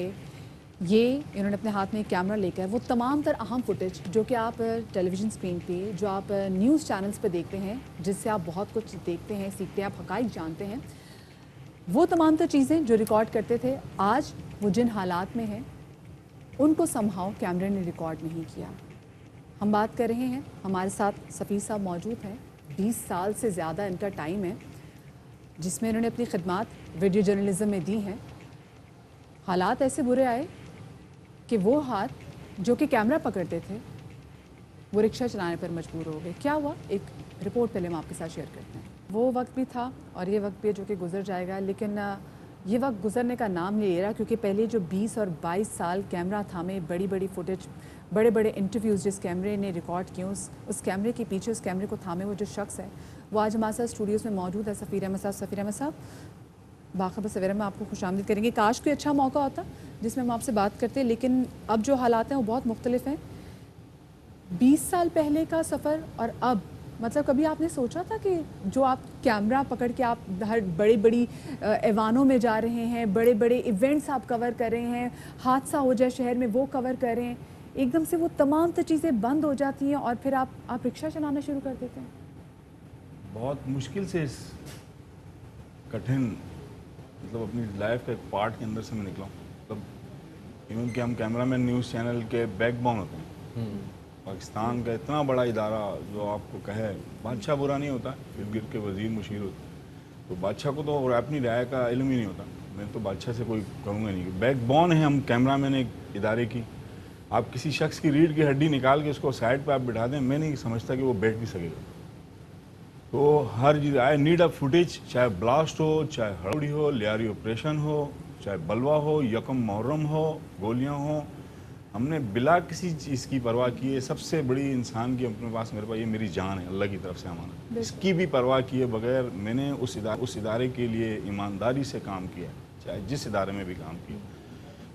ये इन्होंने अपने हाथ में एक कैमरा लेकर वो तमाम तर अहम फुटेज जो कि आप टेलीविज़न स्क्रीन पे, जो आप न्यूज़ चैनल्स पे देखते हैं, जिससे आप बहुत कुछ देखते हैं, सीखते हैं, आप हक़ाइक़ जानते हैं, वो तमाम तर चीज़ें जो रिकॉर्ड करते थे, आज वो जिन हालात में हैं उनको समहाउ कैमरे ने रिकॉर्ड नहीं किया। हम बात कर रहे हैं, हमारे साथ सफ़ीर साहब मौजूद हैं। 20 साल से ज़्यादा इनका टाइम है जिसमें इन्होंने अपनी खिदमात वीडियो जर्नलिज्म में दी हैं। हालात ऐसे बुरे आए कि वो हाथ जो कि कैमरा पकड़ते थे वो रिक्शा चलाने पर मजबूर हो गए। क्या हुआ, एक रिपोर्ट पहले हम आपके साथ शेयर करते हैं। वो वक्त भी था और ये वक्त भी है जो कि गुजर जाएगा, लेकिन ये वक्त गुजरने का नाम नहीं ले रहा, क्योंकि पहले जो 20 और 22 साल कैमरा थामे बड़ी बड़ी फुटेज, बड़े बड़े इंटरव्यूज़ जिस कैमरे ने रिकॉर्ड किए, उस कैमरे के पीछे, उस कैमरे को थामे वो जो शख्स है वो आज हमारे साथ स्टूडियोज़ में मौजूद है, सफ़ीर अहमद साहब। सफ़ीर अहमद साहब, बाखबर सवेरा में आपको खुशामदीद करेंगे। काश कोई अच्छा मौका होता जिसमें हम आपसे बात करते, लेकिन अब जो हालात हैं वो बहुत मुख्तलिफ हैं। 20 साल पहले का सफ़र और अब, मतलब कभी आपने सोचा था कि जो आप कैमरा पकड़ के आप हर बड़ी बड़ी ऐवानों में जा रहे हैं, बड़े बड़े इवेंट्स आप कवर कर रहे हैं, हादसा हो जाए शहर में वो कवर कर रहे हैं, एकदम से वो तमाम तो चीज़ें बंद हो जाती हैं और फिर आप रिक्शा चलाना शुरू कर देते हैं? बहुत मुश्किल से इस कठिन, मतलब अपनी लाइफ का एक पार्ट के अंदर से मैं निकला हूँ। मतलब इवन कि हम कैमरामैन न्यूज़ चैनल के बैकबोन होते हैं। पाकिस्तान का इतना बड़ा इदारा जो आपको कहे बादशाह बुरा नहीं होता, फिर गिर के वजीर मुशीर होता, तो बादशाह को तो और अपनी राय का इल्म ही नहीं होता। मैं तो बादशाह से कोई करूँगा नहीं। बैकबोन है हम कैमरामैन एक इदारे की। आप किसी शख्स की रीढ़ की हड्डी निकाल के उसको साइड पे आप बिठा दें, मैं नहीं समझता कि वो बैठ भी सकेगा। तो हर चीज़ आई नीड अ फुटेज, चाहे ब्लास्ट हो, चाहे हड़बड़ी हो, लियारी ऑपरेशन हो, चाहे बलवा हो, यकम मुहर्रम हो, गोलियां हो, हमने बिला किसी चीज़ की परवाह किए। सबसे बड़ी इंसान की अपने पास, मेरे पास ये मेरी जान है, अल्लाह की तरफ से अमानत, इसकी भी परवाह किए बगैर मैंने उस इदारे के लिए ईमानदारी से काम किया, चाहे जिस इदारे में भी काम किया,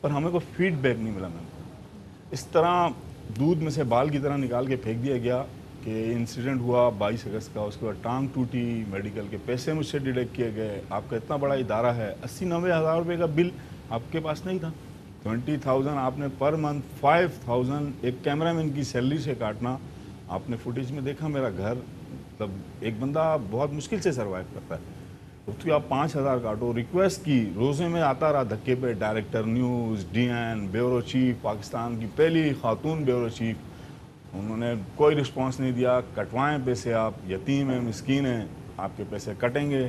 पर हमें कोई फीडबैक नहीं मिला। मैंने इस तरह दूध में से बाल की तरह निकाल के फेंक दिया गया कि इंसिडेंट हुआ 22 अगस्त का, उसके बाद टांग टूटी, मेडिकल के पैसे मुझसे डिडक्ट किए गए। आपका इतना बड़ा इदारा है, 80-90 हज़ार रुपये का बिल आपके पास नहीं था, 20,000 आपने पर मंथ 5,000 एक कैमरामैन की सैलरी से काटना। आपने फुटेज में देखा मेरा घर, मतलब एक बंदा बहुत मुश्किल से सर्वाइव करता है, उसकी आप 5,000 काटो। रिक्वेस्ट की, रोज़े में आता रहा धक्के पे, director news, DN, bureau chief, Pakistan की पहली खातून ब्यूरो चीफ, उन्होंने कोई रिस्पांस नहीं दिया। कटवाएं पैसे, आप यतीम हैं, मिस्कीन हैं, आपके पैसे कटेंगे।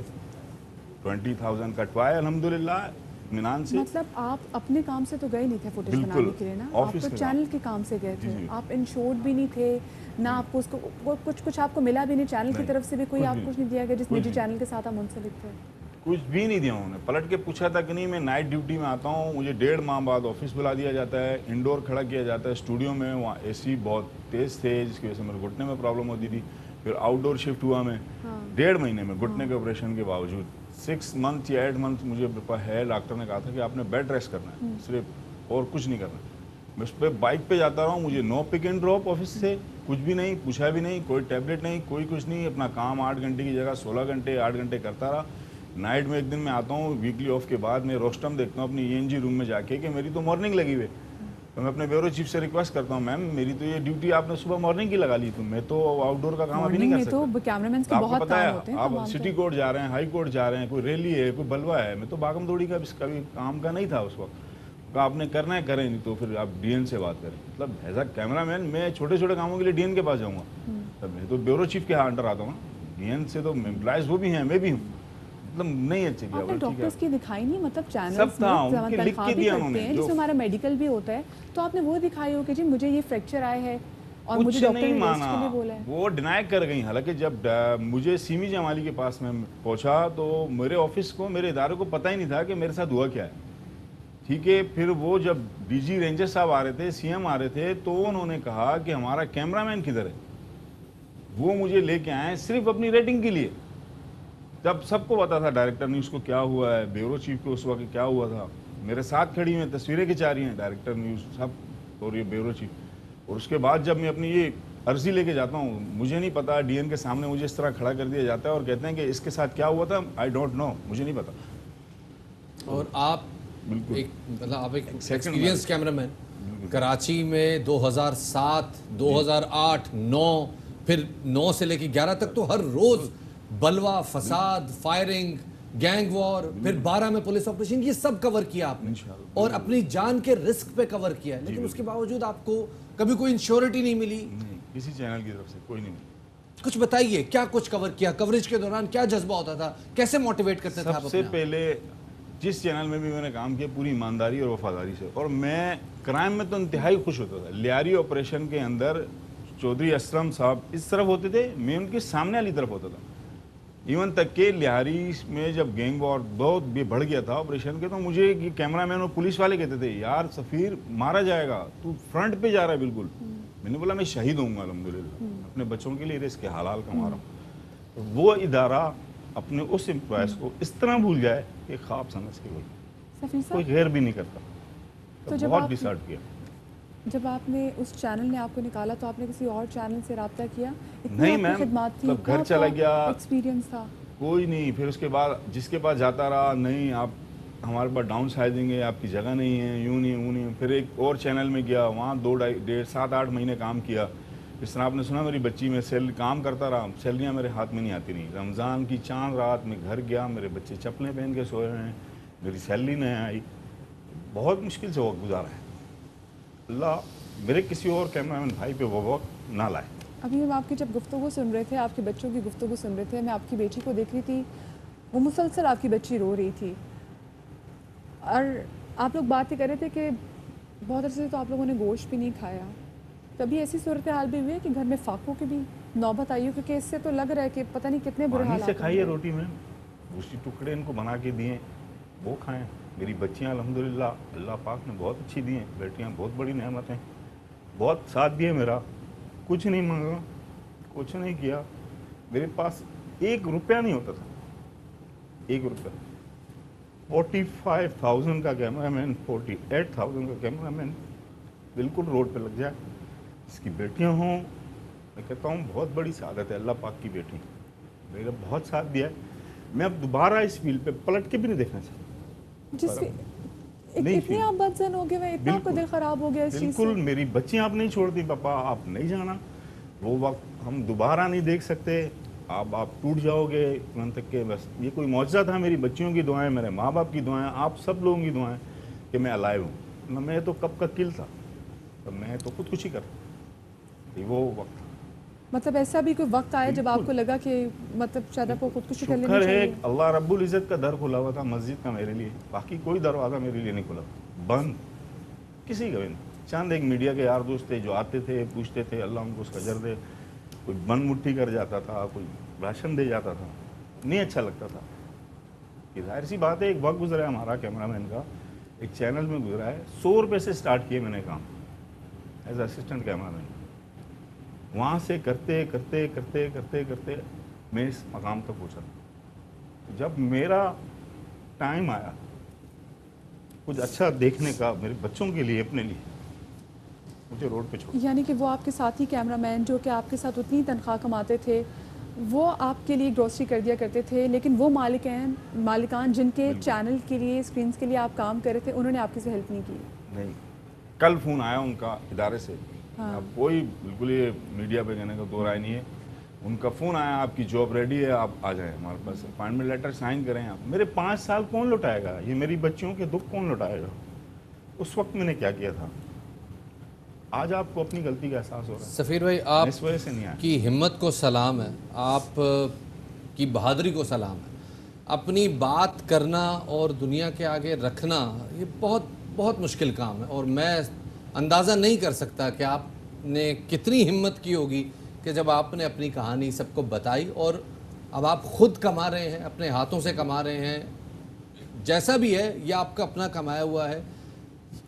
20,000 कटवाए अल्हम्दुलिल्लाह इत्मीनान से। मतलब आप अपने काम से तो गए नहीं थे फुटेज बनाने के लिए ना, आप तो चैनल के काम से गए थे। आप इंश्योर्ड भी नहीं थे ना, आपको उसको कुछ आपको मिला भी नहीं, चैनल की तरफ से भी कोई आपको कुछ नहीं दिया गया जिस निजी चैनल के साथ आप मुंसलिक थे? कुछ भी नहीं दिया उन्होंने। पलट के पूछा था कि नहीं मैं नाइट ड्यूटी में आता हूँ, मुझे 1.5 माह बाद ऑफिस बुला दिया जाता है, इंडोर खड़ा किया जाता है स्टूडियो में, वहाँ AC बहुत तेज़ थे जिसकी वजह से मेरे घुटने में प्रॉब्लम होती थी। फिर आउटडोर शिफ्ट हुआ मैं 1.5 महीने में घुटने के ऑपरेशन के बावजूद। 6 मंथ या 8 मंथ मुझे है, डॉक्टर ने कहा था कि आपने बेड रेस्ट करना है सिर्फ, और कुछ नहीं करना। मैं उस पर बाइक पे जाता रहा हूँ, मुझे no pick and drop office से, कुछ भी नहीं पूछा भी नहीं, कोई टैबलेट नहीं, कोई कुछ नहीं, अपना काम 8 घंटे की जगह 16 घंटे 8 घंटे करता रहा। नाइट में एक दिन मैं आता हूँ वीकली ऑफ के बाद, मैं रोस्टम देखता हूँ अपनी ENG रूम में जाके कि मेरी तो मॉर्निंग लगी हुई। तो मैं अपने ब्यूरो चीफ से रिक्वेस्ट करता हूँ, मैम मेरी तो ये ड्यूटी आपने सुबह मॉर्निंग की लगा ली, तो मैं तो आउटडोर का काम अभी नहीं कर सकता। तो कैमरामैन के बहुत पता काम है, होते हैं, आप सिटी कोर्ट जा रहे हैं, हाई कोर्ट जा रहे हैं, कोई रैली है, कोई बलवा है, मैं तो भागम दौड़ी का कभी काम का नहीं था उस वक्त। तो आपने करना है करें, नहीं तो फिर आप DN से बात करें। मतलब एज अ कैमरामैन मैं छोटे छोटे कामों के लिए DN के पास जाऊँगा, तब मैं तो ब्यूरो चीफ के अंडर आता हूँ। DN से तो एम्प्लॉयज़ वो भी हैं, मैं भी हूँ, मतलब नहीं अच्छे किया। आपने डॉक्टर्स की दिखाई नहीं, मतलब चैनल्स सब था, उनके लिख के दिया उन्होंने, जिसमें हमारा मेडिकल भी होता है, तो आपने वो दिखाई हो कि जी मुझे ये फ्रैक्चर आया है और मुझे डॉक्टर ने टेस्ट के लिए बोला है। वो डिनाई कर गई। हालांकि जब मुझे सीमी जमाली के पास में पहुंचा तो मेरे ऑफिस को, मेरे इदारे को पता ही नहीं था कि मेरे साथ हुआ क्या है। ठीक है, फिर वो जब DG रेंजर साहब आ रहे थे, CM आ रहे थे, तो उन्होंने कहा कि हमारा कैमरामैन किधर है। वो मुझे लेके आए सिर्फ अपनी रेटिंग के लिए, जब सबको पता था डायरेक्टर न्यूज़ को क्या हुआ है, ब्यूरो चीफ को उस वक्त क्या हुआ था। मेरे साथ खड़ी हुई तस्वीरें खिंचा रही हैं डायरेक्टर न्यूज़ सब और ये ब्यूरो चीफ। और उसके बाद जब मैं अपनी ये अर्जी लेके जाता हूँ, मुझे नहीं पता, डीएन के सामने मुझे इस तरह खड़ा कर दिया जाता है और कहते हैं कि इसके साथ क्या हुआ था, आई डोंट नो, मुझे नहीं पता। और आप बिल्कुल एक मतलब आप एक second एक्सपीरियंस कैमरामैन, कराची में 2007, 2008, 9, फिर 9 से लेके 11 तक तो हर रोज बलवा, फसाद, फायरिंग, गैंग वॉर, फिर 12 में पुलिस ऑपरेशन, ये सब कवर किया आपने और अपनी जान के रिस्क पे कवर किया है। लेकिन उसके बावजूद आपको कभी कोई इंश्योरिटी नहीं मिली? नहीं, किसी चैनल की तरफ से कोई नहीं मिली। कुछ बताइए, क्या कुछ कवर किया? कवरेज के दौरान क्या जज्बा होता था? कैसे मोटिवेट करते थे आप सबसे अपने आप? पहले जिस चैनल में भी मैंने काम किया पूरी ईमानदारी और वफादारी से, और मैं क्राइम में तो इंतहाई खुश होता था। लियारी ऑपरेशन के अंदर चौधरी असलम साहब इस तरफ होते थे, मैं उनके सामने वाली तरफ होता था। इवन तक के लिहारी में जब गैंग वॉर बहुत बढ़ गया था ऑपरेशन के, तो मुझे ये कैमरामैन और पुलिस वाले कहते थे, यार सफ़ीर मारा जाएगा, तू फ्रंट पे जा रहा है बिल्कुल। मैंने बोला मैं शहीद होऊंगा अल्हम्दुलिल्लाह, अपने बच्चों के लिए रिस्क हलाल कमा रहा हूँ। वो इदारा अपने उस एम्प्लॉयज़ को इस तरह भूल जाए कि ख्वाब समझ के कोई गैर भी नहीं करता। तो जब बहुत आप डिसाइड किया। जब आपने उस चैनल ने आपको निकाला तो आपने किसी और चैनल से रब्ता किया? नहीं मैम, खिदमत थी, तब घर चला गया, एक्सपीरियंस था कोई नहीं। फिर उसके बाद जिसके पास जाता रहा, नहीं आप हमारे पास डाउन साइजिंग है, आपकी जगह नहीं है, यूँ नहीं यूँ नहीं। फिर एक और चैनल में गया, वहाँ 7-8 महीने काम किया। इस तरह आपने सुना मेरी बच्ची में काम करता रहा, सैलरियाँ मेरे हाथ में नहीं आती नहीं। रमज़ान की चांद रात में घर गया, मेरे बच्चे चप्पलें पहन के सोए हैं, मेरी सैलरी नहीं आई, बहुत मुश्किल से वक्त गुजारा है। अल्लाह मेरे किसी और कैमरामैन भाई पे वो वक्त ना लाए। अभी हम आपकी जब गुफ्तगू सुन रहे थे, आपके बच्चों की गुफ्तगू सुन रहे थे, मैं आपकी बेटी को देख रही थी, वो मुसलसल आपकी बच्ची रो रही थी और आप लोग बात ही कर रहे थे कि बहुत अरसे से तो आप लोगों ने गोश्त भी नहीं खाया। कभी ऐसी सूरत हाल भी हुई है कि घर में फाकों की भी नौबत आई हो? क्योंकि इससे तो लग रहा है कि पता नहीं कितने बुरे हाल से खाइए रोटी में, गोश्ती टुकड़े इनको बना के दिए, वो खाएं। मेरी बच्चियाँ अल्हम्दुलिल्लाह अल्लाह पाक ने बहुत अच्छी दी हैं, बेटियाँ बहुत बड़ी नेमत हैं, बहुत साथ दिए मेरा, कुछ नहीं मांगा, कुछ नहीं किया। मेरे पास 1 रुपया नहीं होता था, 1 रुपया। 45,000 का कैमरामैन, 48,000 का कैमरामैन बिल्कुल रोड पे लग जाए, इसकी बेटियां हों, मैं कहता हूँ बहुत बड़ी सादत है। अल्लाह पाक की बेटी मेरा बहुत साथ दिया है। मैं अब दोबारा इस फील्ड पे पलट के भी नहीं देखना चाहता। इतने आप बदजन हो गए, इतना आपका दिल खराब हो गया इस चीज़ से? बिल्कुल, मेरी बच्चियां आप नहीं छोड़ती, पापा आप नहीं जाना, वो वक्त हम दोबारा नहीं देख सकते, आप टूट जाओगे तुरंत तक के। बस ये कोई मौजज़ा था, मेरी बच्चियों की दुआएं, मेरे माँ बाप की दुआएं, आप सब लोगों की दुआएं कि मैं अलाइव हूँ। ना मैं तो कब का किल था, तो मैं तो खुदकुशी करता, वो वक्त। मतलब ऐसा भी कोई वक्त आया जब आपको लगा कि मतलब शायद आपको खुदकुशी कर लेनी शुक्र चाहिए? है अल्लाह रब्बुल इज़्ज़त का दर खुला हुआ था मस्जिद का मेरे लिए, बाकी कोई दरवाज़ा मेरे लिए नहीं खुला, बंद किसी का भी नहीं। चंद एक मीडिया के यार दोस्त थे जो आते थे, पूछते थे, अल्लाह उनको उसका अजर दे, कोई बन मुट्ठी कर जाता था, कोई राशन दे जाता था, नहीं अच्छा लगता था। कि जाहिर सी बात है, एक वक्त गुजरा है हमारा कैमरामैन का, एक चैनल में गुजरा है, 100 रुपये से स्टार्ट किए मैंने काम एज असिस्टेंट कैमरामैन। वहाँ से करते करते करते करते करते मैं इस मकाम तक पहुँचा। जब मेरा टाइम आया कुछ अच्छा देखने का मेरे बच्चों के लिए, अपने लिए, मुझे रोड पे छोड़। यानी कि वो आपके साथी कैमरामैन जो कि आपके साथ उतनी तनख्वाह कमाते थे, वो आपके लिए ग्रोसरी कर दिया करते थे, लेकिन वो मालिकान जिनके चैनल के लिए, स्क्रीन के लिए आप काम कर रहे थे, उन्होंने आपकी से हेल्प नहीं की? नहीं, कल फ़ोन आया उनका इदारे से। हाँ। अब कोई बिल्कुल ये मीडिया पे कहने का दो राय नहीं है, उनका फ़ोन आया, आपकी जॉब रेडी है, आप आ जाएं हमारे पास, अपॉइंटमेंट लेटर साइन करें आप। मेरे 5 साल कौन लौटाएगा? ये मेरी बच्चियों के दुख कौन लौटाएगा? उस वक्त मैंने क्या किया था, आज आपको अपनी गलती का एहसास हो रहा है। सफ़ीर भाई, आप इस वजह से नहीं आया। की हिम्मत को सलाम है, आप की बहादुरी को सलाम है। अपनी बात करना और दुनिया के आगे रखना, ये बहुत बहुत मुश्किल काम है, और मैं अंदाज़ा नहीं कर सकता कि आपने कितनी हिम्मत की होगी कि जब आपने अपनी कहानी सबको बताई, और अब आप खुद कमा रहे हैं, अपने हाथों से कमा रहे हैं, जैसा भी है ये आपका अपना कमाया हुआ है।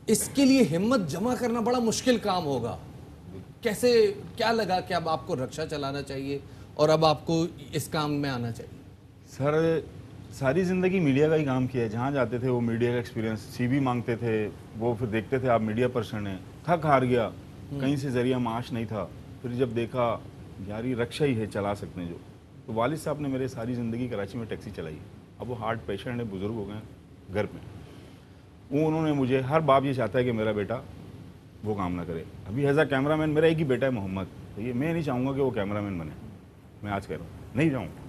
इसके लिए हिम्मत जमा करना बड़ा मुश्किल काम होगा। कैसे, क्या लगा कि अब आपको रक्षा चलाना चाहिए और अब आपको इस काम में आना चाहिए? सर, सारी ज़िंदगी मीडिया का ही काम किया है। जहाँ जाते थे वो मीडिया का एक्सपीरियंस, सीवी मांगते थे, वो फिर देखते थे आप मीडिया पर्सन हैं, थक हार गया, कहीं से जरिया माश नहीं था। फिर जब देखा यार ये रक्षा ही है चला सकते हैं जो, तो वालिद साहब ने मेरे सारी ज़िंदगी कराची में टैक्सी चलाई। अब वो हार्ट पेशेंट है, बुज़ुर्ग हो गए घर में, वो उन्होंने मुझे, हर बाप ये चाहता है कि मेरा बेटा वो काम ना करे। अभी एज अ कैमरामैन मेरा एक ही बेटा है मोहम्मद, तो ये मैं नहीं चाहूँगा कि वो कैमरामैन बने। मैं आज कह रहा हूँ नहीं जाऊँगा।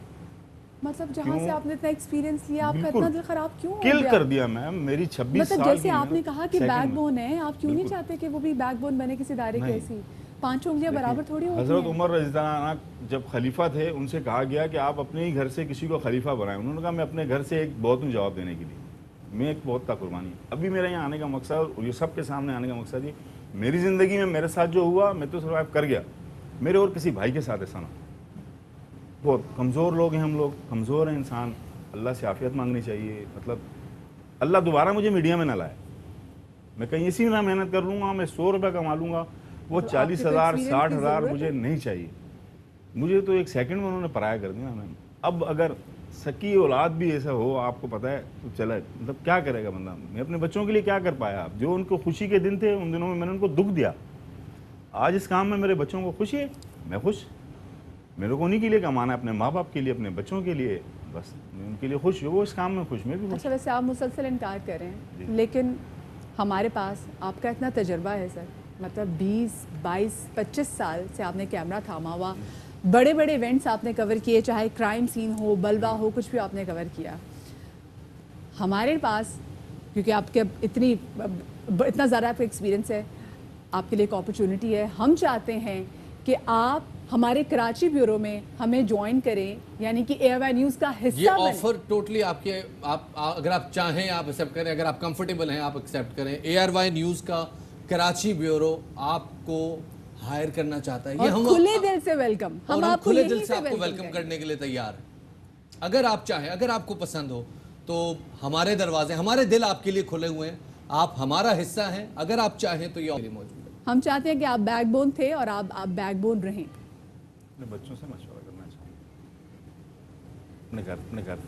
मतलब जहाँ से आपने इतना एक्सपीरियंस लिया, आपका बिल्कुल। इतना दिल खराब क्यों हो किल गया? कर दिया मैम, मेरी 26 मतलब साल जैसे की आपने कहा कि second में। बैकबोन है, आप क्यों नहीं बिल्कुल। चाहते कि वो भी बैकबोन बने किसी इदारे की? नहीं। ऐसी 5 उंगलियां बराबर थोड़ी होती हजरत हैं। उमर रज़ियल्लाहु अन्हु जब खलीफा थे, उनसे कहा गया कि आप अपने ही घर से किसी को खलीफा बनाएं। उन्होंने कहा मैं अपने घर से एक बहुत हूँ जवाब देने के लिए, मैं एक बहुत था कुर्बानी। अभी मेरा यहाँ आने का मकसद और ये सबके सामने आने का मकसद ये, मेरी ज़िंदगी में मेरे साथ जो हुआ मैं तो सर्वाइव कर गया, मेरे और किसी भाई के साथ ऐसा ना। बहुत कमज़ोर लोग हैं हम लोग, कमज़ोर हैं इंसान, अल्लाह से आफियत मांगनी चाहिए। मतलब अल्लाह दोबारा मुझे मीडिया में ना लाए, मैं कहीं इसी में मेहनत कर लूँगा, मैं 100 रुपये कमा लूँगा, वो 40,000 60,000 मुझे नहीं चाहिए। मुझे तो एक सेकंड में उन्होंने पराया कर दिया मैम। अब अगर सकी औलाद भी ऐसा हो, आपको पता है, तो चला मतलब क्या करेगा बंदा। मैं अपने बच्चों के लिए क्या कर पाया? जो उनको खुशी के दिन थे उन दिनों में मैंने उनको दुख दिया। आज इस काम में मेरे बच्चों को खुशी है, मैं खुश। मेरे को उन्हीं के लिए कमाना है, अपने माँ बाप के लिए, अपने बच्चों के लिए, बस मैं उनके लिए खुश हूँ, वो इस काम में खुश, मैं भी खुश। अच्छा, वैसे आप मुसलसल इनकार कर रहे हैं, लेकिन हमारे पास आपका इतना तजर्बा है सर, मतलब 20, 22, 25 साल से आपने कैमरा थामा हुआ, बड़े बड़े इवेंट्स आपने कवर किए, चाहे क्राइम सीन हो, बलवा हो, कुछ भी आपने कवर किया। हमारे पास, क्योंकि आपके इतना ज़्यादा आपका एक्सपीरियंस है, आपके लिए एक अपॉर्चुनिटी है। हम चाहते हैं कि आप हमारे कराची ब्यूरो में हमें ज्वाइन करें, यानी कि ARY न्यूज़ का ये हिस्सा बनें। ऑफर टोटली आपके, अगर आप चाहें आप एक्सेप्ट करें, अगर आप कंफर्टेबल हैं आप एक्सेप्ट करें। ARY न्यूज़ का कराची ब्यूरो आपको हायर करना चाहता है। ये हम खुले दिल से वेलकम, हम आपको खुले यहीं दिल से से आपको वेलकम करने के लिए तैयार हैं। अगर आप चाहें, अगर आपको पसंद हो, तो हमारे दरवाजे, हमारे दिल आपके लिए खुले हुए हैं। आप हमारा हिस्सा हैं, अगर आप चाहें तो ये मौजूद है। हम चाहते हैं कि आप बैकबोन थे और आप बैकबोन रहें। अपने बच्चों से मशवरा करना चाहिए, अपने घर।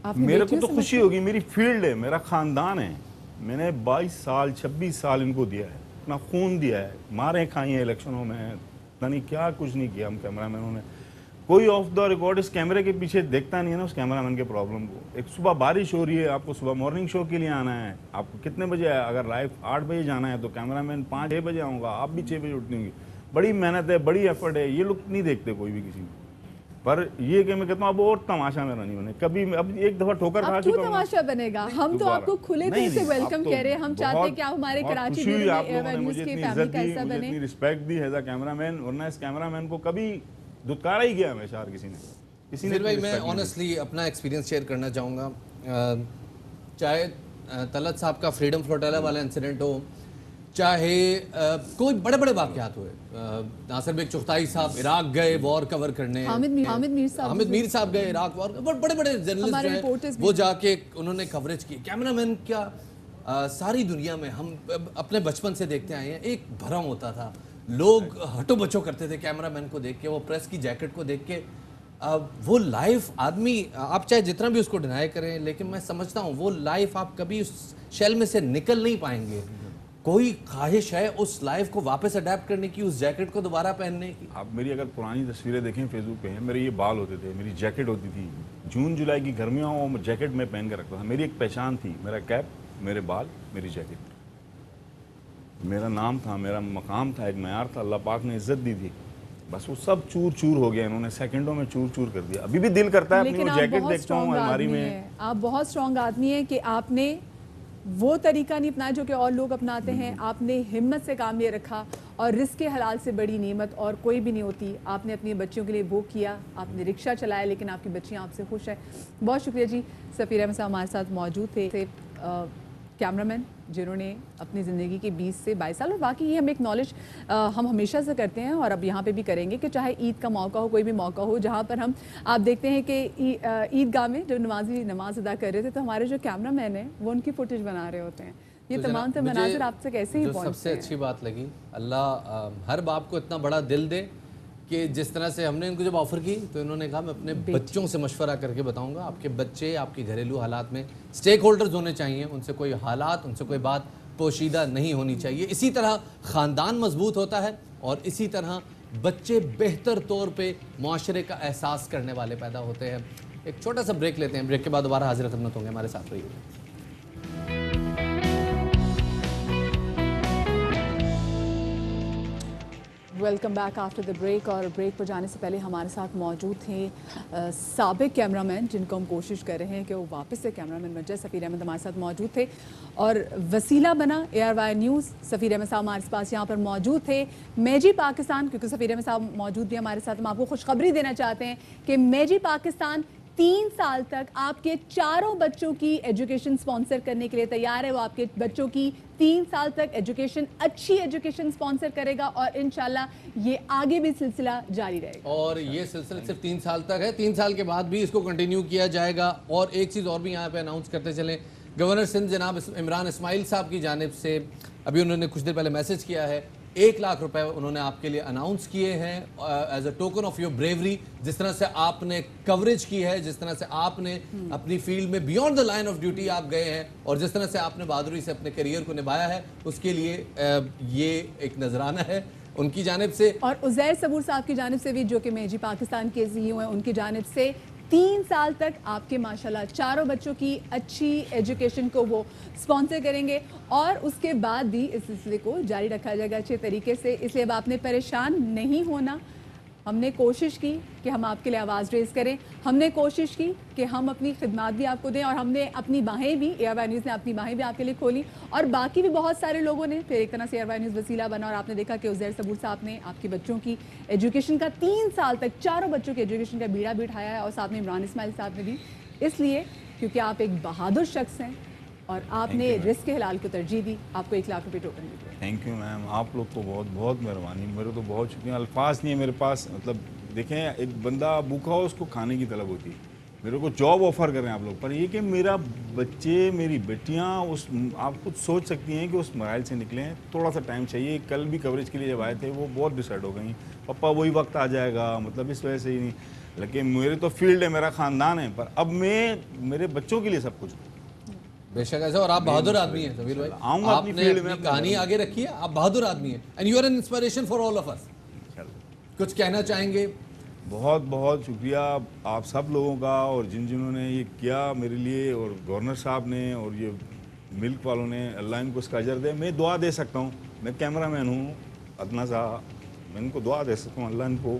आपने मेरे को बेटियों तो से खुशी होगी, मेरी फील्ड है, मेरा खानदान है, मैंने 22 साल 26 साल इनको दिया है, अपना खून दिया है, मारें खाई हैं इलेक्शनों में, पता नहीं क्या कुछ नहीं किया हम कैमरामैनों ने। कोई ऑफ द रिकॉर्ड इस कैमरे के पीछे देखता नहीं है ना उस कैमरामैन के प्रॉब्लम को। एक सुबह बारिश हो रही है, आपको सुबह मॉर्निंग शो के लिए आना है, आपको कितने बजे है, अगर लाइव 8 बजे जाना है तो कैमरामैन 5-6 बजे आऊँगा, आप भी 6 बजे उठनी होंगी। बड़ी मेहनत है, बड़ी एफर्ट है, ये लोग नहीं देखते कोई भी किसी में। पर ये कि मैं कहता हूँ अब और तमाशा मेरा नहीं बने कभी। अब एक दफा ठोकर खा चुका हूं। तमाशा बनेगा, हम तो आपको खुले दिल से वेलकम कह रहे हैं। हम चाहते हैं कि आप हमारे कराची ब्यूरो में ARY न्यूज़ की फैमिली का हिस्सा बने। इतनी रिस्पेक्ट दी एज अ कैमरामैन, वरना इस कैमरामैन को कभी दुत्कारा ही गया हमेशा हर किसी ने। भाई मैं ऑनेस्टली अपना एक्सपीरियंस शेयर करना चाहूँगा। चाहे तलत साहब का फ्रीडम फ्लोटेला वाला इंसिडेंट हो, चाहे कोई बड़े बड़े वाक़यात हुए, नासिर बेग चुगताई साहब इराक गए वॉर कवर करने, हामिद मीर साहब गए इराक वॉर, बड़े बड़े जर्नलिस्ट हैं, वो जाके उन्होंने कवरेज की। कैमरामैन क्या सारी दुनिया में हम अपने बचपन से देखते आए हैं, एक भरम होता था, लोग हटो बचो करते थे कैमरामैन को देख के, वो प्रेस की जैकेट को देख के। वो लाइफ आदमी, आप चाहे जितना भी उसको डिनाई करें, लेकिन मैं समझता हूँ वो लाइफ आप कभी उस शेल में से निकल नहीं पाएंगे। कोई ख्वाहिश है उस लाइफ को वापस अडेप्ट करने की, उस जैकेट को दोबारा पहनने की? आप मेरी अगर पुरानी तस्वीरें देखें फेसबुक पे हैं, मेरे ये बाल होते थे, मेरी जैकेट होती थी, जून जुलाई की गर्मियों में जैकेट में पहन कर रखता था। मेरी एक पहचान थी, मेरा कैप, मेरे बाल, मेरी जैकेट, मेरा नाम था, मेरा मकाम था, एक मयार था, अल्लाह पाक ने इज्जत दी थी। बस वो सब चूर चूर हो गया, इन्होंने सेकंडों में चूर चूर कर दिया। अभी भी दिल करता है अपनी वो जैकेट देखता हूँ अलमारी में। आप बहुत स्ट्रॉन्ग आदमी हैं कि आपने वो तरीका नहीं अपनाया जो कि और लोग अपनाते हैं। आपने हिम्मत से काम ये रखा, और रिस्क के हलाल से बड़ी नेमत और कोई भी नहीं होती। आपने अपनी बच्चियों के लिए वो किया, आपने रिक्शा चलाया, लेकिन आपकी बच्चियां आपसे खुश हैं। बहुत शुक्रिया जी। सफ़ीर अहमद साहब हमारे साथ मौजूद थे, कैमरामैन जिन्होंने अपनी ज़िंदगी के 20 से 22 साल, और बाकी ये हम एक नॉलेज हम हमेशा से करते हैं और अब यहाँ पे भी करेंगे कि चाहे ईद का मौका हो, कोई भी मौका हो, जहाँ पर हम आप देखते हैं कि ईदगाह में जो नमाजी नमाज अदा कर रहे थे, तो हमारे जो कैमरामैन हैं वो उनकी फुटेज बना रहे होते हैं। ये तो तमाम से मनाज़िर आपसे कैसे ही पहुँचते हैं। सबसे अच्छी बात लगी, अल्लाह हर बाप को इतना बड़ा दिल दे कि जिस तरह से हमने इनको जब ऑफ़र की तो इन्होंने कहा मैं अपने बच्चों से मशवरा करके बताऊंगा। आपके बच्चे आपके घरेलू हालात में स्टेक होल्डर्स होने चाहिए, उनसे कोई हालात, उनसे कोई बात पोशीदा नहीं होनी चाहिए। इसी तरह ख़ानदान मजबूत होता है और इसी तरह बच्चे बेहतर तौर पे मुआशरे का एहसास करने वाले पैदा होते हैं। एक छोटा सा ब्रेक लेते हैं, ब्रेक के बाद दोबारा हाजिर खिदमत होंगे, हमारे साथ रहिए। Welcome back after the break. और ब्रेक पर जाने से पहले हमारे साथ मौजूद थे साबिक कैमरामैन जिनको हम कोशिश कर रहे हैं कि वो वापस से कैमरामैन बन जाए। सफ़ीर अहमद हमारे साथ मौजूद थे और वसीला बना ARY न्यूज़। सफ़ीर अहमद साहब हमारे पास यहाँ पर मौजूद थे। मैजी पाकिस्तान, क्योंकि सफ़ीर अहमद साहब मौजूद भी हमारे साथ, हम आपको खुशखबरी देना चाहते हैं कि मैजी पाकिस्तान 3 साल तक आपके चारों बच्चों की एजुकेशन स्पॉन्सर करने के लिए तैयार है। वो आपके बच्चों की 3 साल तक एजुकेशन, अच्छी एजुकेशन स्पॉन्सर करेगा और इंशाल्लाह ये आगे भी सिलसिला जारी रहेगा। और ये सिलसिला सिर्फ 3 साल तक है, 3 साल के बाद भी इसको कंटिन्यू किया जाएगा। और एक चीज़ और भी यहाँ पे अनाउंस करते चलें, गवर्नर सिंध जनाब इमरान इस्माइल साहब की जानिब से अभी उन्होंने कुछ देर पहले मैसेज किया है, 1 लाख रुपए उन्होंने आपके लिए अनाउंस किए हैं as a token of your bravery. जिस तरह से आपने कवरेज की है, जिस तरह से आपने अपनी फील्ड में beyond the line of duty आप गए हैं और जिस तरह से आपने बहादुरी से अपने करियर को निभाया है, उसके लिए ये एक नजराना है उनकी जानिब से। और उज़ैर सबूर साहब की जानिब से भी, जो कि मैजी पाकिस्तान के CEO हैं, उनकी जानिब से 3 साल तक आपके माशाल्लाह चारों बच्चों की अच्छी एजुकेशन को वो स्पॉन्सर करेंगे और उसके बाद भी इस सिलसिले को जारी रखा जाएगा अच्छे तरीके से। इसलिए अब आपने परेशान नहीं होना। हमने कोशिश की कि हम आपके लिए आवाज़ रेज़ करें, हमने कोशिश की कि हम अपनी खिदमात भी आपको दें और हमने अपनी बाहें भी, ARY न्यूज़ ने अपनी बाहें भी आपके लिए खोली और बाकी भी बहुत सारे लोगों ने फिर एक तरह से ARY न्यूज़ वसीला बना। और आपने देखा कि उज़ैर सबूर साहब ने आपके बच्चों की एजुकेशन का 3 साल तक चारों बच्चों की एजुकेशन का बीड़ा भी उठाया है और साथ में इमरान इस्माइल साहब ने भी, इसलिए क्योंकि आप एक बहादुर शख्स हैं और आपने रिस्क के हलाल को तरजीह दी। आपको 1 लाख रुपये टोकन मिले। थैंक यू मैम, आप लोग को बहुत बहुत मेहरबानी, मेरे तो बहुत शुक्रिया, अल्फाज नहीं है मेरे पास। मतलब देखें, एक बंदा भूखा हो उसको खाने की तलब होती है, मेरे को जॉब ऑफर कर रहे हैं आप लोग, पर ये कि मेरा बच्चे, मेरी बेटियां उस, आप खुद सोच सकती हैं कि उस मराइल से निकले हैं, थोड़ा सा टाइम चाहिए। कल भी कवरेज के लिए जब आए थे वो बहुत डिसाइड हो गई, पापा वही वक्त आ जाएगा, मतलब इस वजह से ही नहीं। लेकिन मेरे तो फील्ड है, मेरा ख़ानदान है, पर अब मैं मेरे बच्चों के लिए सब कुछ। बेशक ऐसा, और आप बहादुर आदमी हैं समीर भाई, आपने अपनी कहानी आगे रखी है, आप बहादुर आदमी हैं and you are an inspiration for all of us. कुछ कहना चाहेंगे? बहुत बहुत शुक्रिया आप सब लोगों का, और जिन्होंने ये किया मेरे लिए, और गवर्नर साहब ने और ये मिल्क वालों ने, अल्लाह इनको उसका अजर दे। मैं दुआ दे सकता हूँ, मैं कैमरामैन हूँ अदना साहब, मैं इनको दुआ दे सकता हूँ, अल्लाह इनको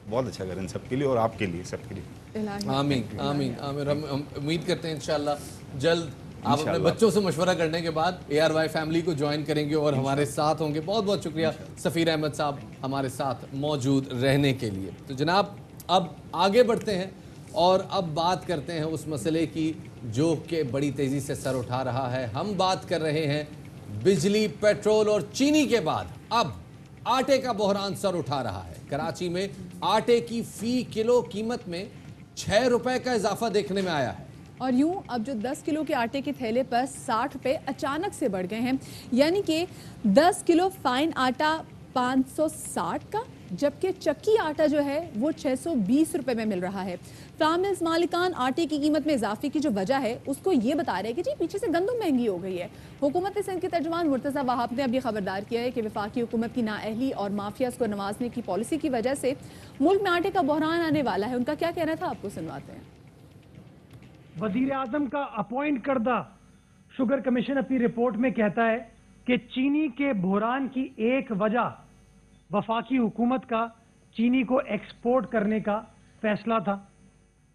बहुत अच्छा करें सबके लिए और आपके लिए, सबके लिए। आमीन आमीन आमीन। हम उम्मीद करते हैं इंशाल्लाह जल्द आप अपने बच्चों से मशवरा करने के बाद ARY फैमिली को ज्वाइन करेंगे और हमारे साथ होंगे। बहुत बहुत शुक्रिया सफ़ीर अहमद साहब हमारे साथ मौजूद रहने के लिए। तो जनाब अब आगे बढ़ते हैं और अब बात करते हैं उस मसले की जो कि बड़ी तेज़ी से सर उठा रहा है। हम बात कर रहे हैं बिजली, पेट्रोल और चीनी के बाद अब आटे का बहरान सर उठा रहा है। कराची में आटे की फ़ी किलो कीमत में 6 रुपए का इजाफा देखने में आया है और यूं अब जो 10 किलो के आटे के थैले पर 60 रुपये अचानक से बढ़ गए हैं, यानी कि 10 किलो फाइन आटा 560 का, जबकि चक्की आटा जो है वो 620 रुपये में मिल रहा है। फार्मर्स मालिकान आटे की कीमत में इजाफे की जो वजह है उसको ये बता रहे हैं कि जी पीछे से गंदम महंगी हो गई है। हुकूमत सिंध के तर्जुमान मुर्तज़ा वहाब ने अब ये खबरदार किया है कि वफाकी हुकूमत की नाअहली और माफियाज को नवाजने की पॉलिसी की वजह से मुल्क में आटे का बहरान आने वाला है। उनका क्या कहना था, आपको सुनवाते हैं। वजीर आजम का अपॉइंट करदा शुगर कमीशन अपनी रिपोर्ट में कहता है कि चीनी के बहरान की एक वजह वफाकी हुकूमत का चीनी को एक्सपोर्ट करने का फैसला था।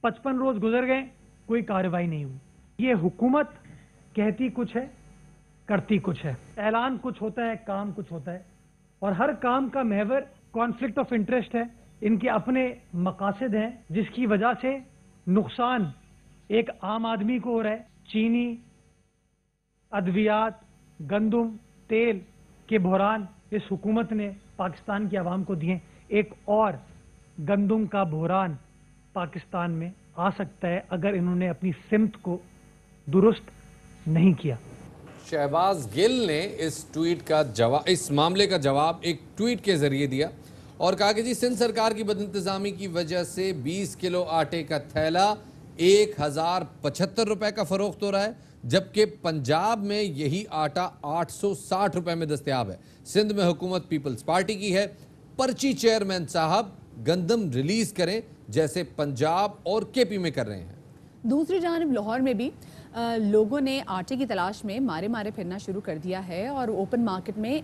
55 रोज गुजर गए, कोई कार्रवाई नहीं हुई। ये हुकूमत कहती कुछ है, करती कुछ है। ऐलान कुछ होता है, काम कुछ होता है, और हर काम का महवर कॉन्फ्लिक्ट ऑफ इंटरेस्ट है। इनके अपने मकासद हैं जिसकी वजह से नुकसान एक आम आदमी को हो रहा है। चीनी, अद्वियात, गंदम, तेल के बहरान इस हुकूमत ने पाकिस्तान की आवाम को दिए। एक और गंदम का बहरान पाकिस्तान में आ सकता है अगर इन्होंने अपनी सिमत को दुरुस्त नहीं किया। शहबाज गिल ने इस ट्वीट का जवाब, इस मामले का जवाब एक ट्वीट के जरिए दिया और कहा कि जी सिंध सरकार की बदइंतजामी की वजह से 20 किलो आटे का थैला 1075 रुपए का फरोख्त हो रहा है, जबकि पंजाब में यही आटा 860 रुपए में दस्तयाब है। सिंध में हुकूमत पीपल्स पार्टी की है। पर्ची चेयरमैन साहब गंदम रिलीज करें जैसे पंजाब और केपी में कर रहे हैं। दूसरी जानिब लाहौर में भी लोगों ने आटे की तलाश में मारे मारे फिरना शुरू कर दिया है और ओपन मार्केट में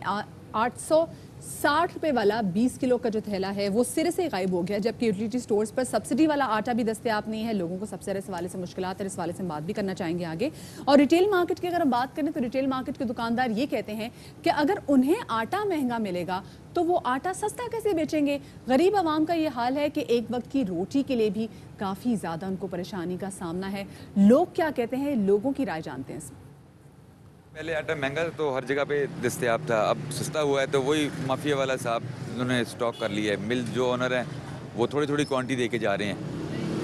860 रुपए वाला 20 किलो का जो थैला है वो सिरे से गायब हो गया, जबकि यूटिलिटी स्टोर्स पर सब्सिडी वाला आटा भी दस्तयाब नहीं है। लोगों को सबसे इस हवाले से मुश्किलात है, इस हवाले से बात भी करना चाहेंगे आगे। और रिटेल मार्केट की अगर हम बात करें तो रिटेल मार्केट के दुकानदार ये कहते हैं कि अगर उन्हें आटा महंगा मिलेगा तो वो आटा सस्ता कैसे बेचेंगे। गरीब आवाम का ये हाल है कि एक वक्त की रोटी के लिए भी काफ़ी ज़्यादा उनको परेशानी का सामना है। लोग क्या कहते हैं, लोगों की राय जानते हैं इसमें। पहले आटा महंगा तो हर जगह पे दस्तयाब था, अब सस्ता हुआ है तो वही माफिया वाला साहब उन्होंने स्टॉक कर लिया है। मिल जो ओनर हैं वो थोड़ी थोड़ी क्वांटिटी दे के जा रहे हैं,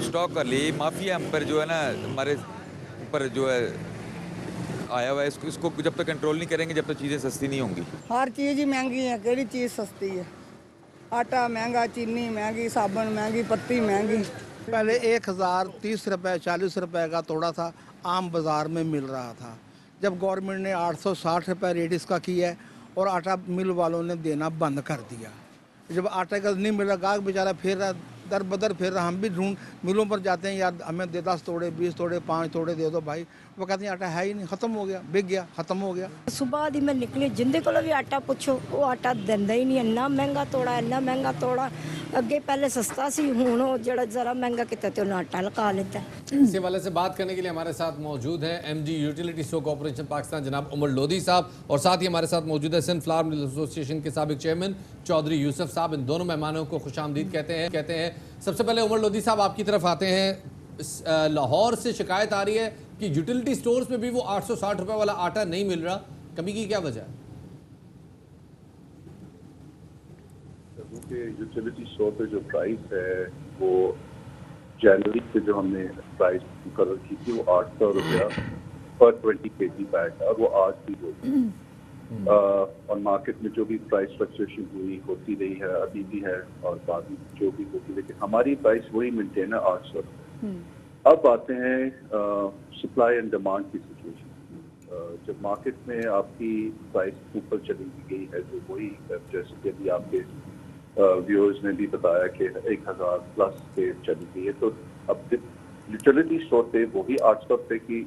स्टॉक कर लिए। माफिया हम पर जो है ना, हमारे ऊपर जो है आया हुआ है, इसको जब तक कंट्रोल नहीं करेंगे जब तक चीज़ें सस्ती नहीं होंगी। हर चीज़ ही महंगी है, केड़ी चीज़ सस्ती है। आटा महंगा, चीनी महंगी, साबुन महंगी, पत्ती महंगी। पहले 1030 रुपये 40 रुपये का तोड़ा था, आम बाज़ार में मिल रहा था। जब गवर्नमेंट ने 860 रुपये रेट इसका किया है और आटा मिल वालों ने देना बंद कर दिया। जब आटे का नहीं मिल रहा, गाहक बेचारा फिर रहा, दर बदर फिर रहा। हम भी ढूंढ मिलों पर जाते हैं, यार हमें दे 10 तोड़े 20 तोड़े 5 तोड़े दे दो भाई। वो कहते हैं आटा है ही नहीं, ख़त्म हो गया, बिक गया, ख़त्म हो गया। सुबह दी मैं निकली, जिंदे को भी आटा पूछो वो आटा देंदा ही नहीं। इन्ना महंगा तोड़ा, इन्ना महंगा तोड़ा। अगे पहले सस्ता सी, हुण जरा जरा महंगा किता तो आटा लगा लेता है। इसी वाले से बात करने के लिए हमारे साथ मौजूद हैं MD utility store corporation Pakistan जनाब उमर लोधी साहब, और साथ ही हमारे साथ मौजूद है सिंध फ्लावर मिल एसोसिएशन के साबिक चेयरमैन चौधरी यूसुफ साहब। इन दोनों मेहमानों को खुशामदीद कहते हैं। सबसे पहले उमर लोधी साहब आपकी तरफ आते हैं। लाहौर से शिकायत आ रही है कि यूटिलिटी स्टोर्स में भी वो 860 रुपए वाला आटा नहीं मिल रहा, कमी की क्या वजह है? यूटिलिटी स्टोर पे जो प्राइस है वो जनवरी से जो हमने प्राइस मुकर्रर की थी वो 800 रुपया पर 20 kg बैग है और वो आज भी होगी। और मार्केट में जो भी प्राइस फ्लक्चुएशन हुई होती रही है, अभी भी है और बाद में जो भी होती, लेकिन हमारी प्राइस वही मेंटेन है 800 रुपये। अब आते हैं सप्लाई एंड डिमांड की सिचुएशन। जब मार्केट में आपकी प्राइस ऊपर चली गई है तो वही, जैसे कि अभी आपके व्यूअर्स ने भी बताया कि 1000 प्लस पे चली गई है, तो अब यूटिलिटी स्टोर पे वही 800 रुपये की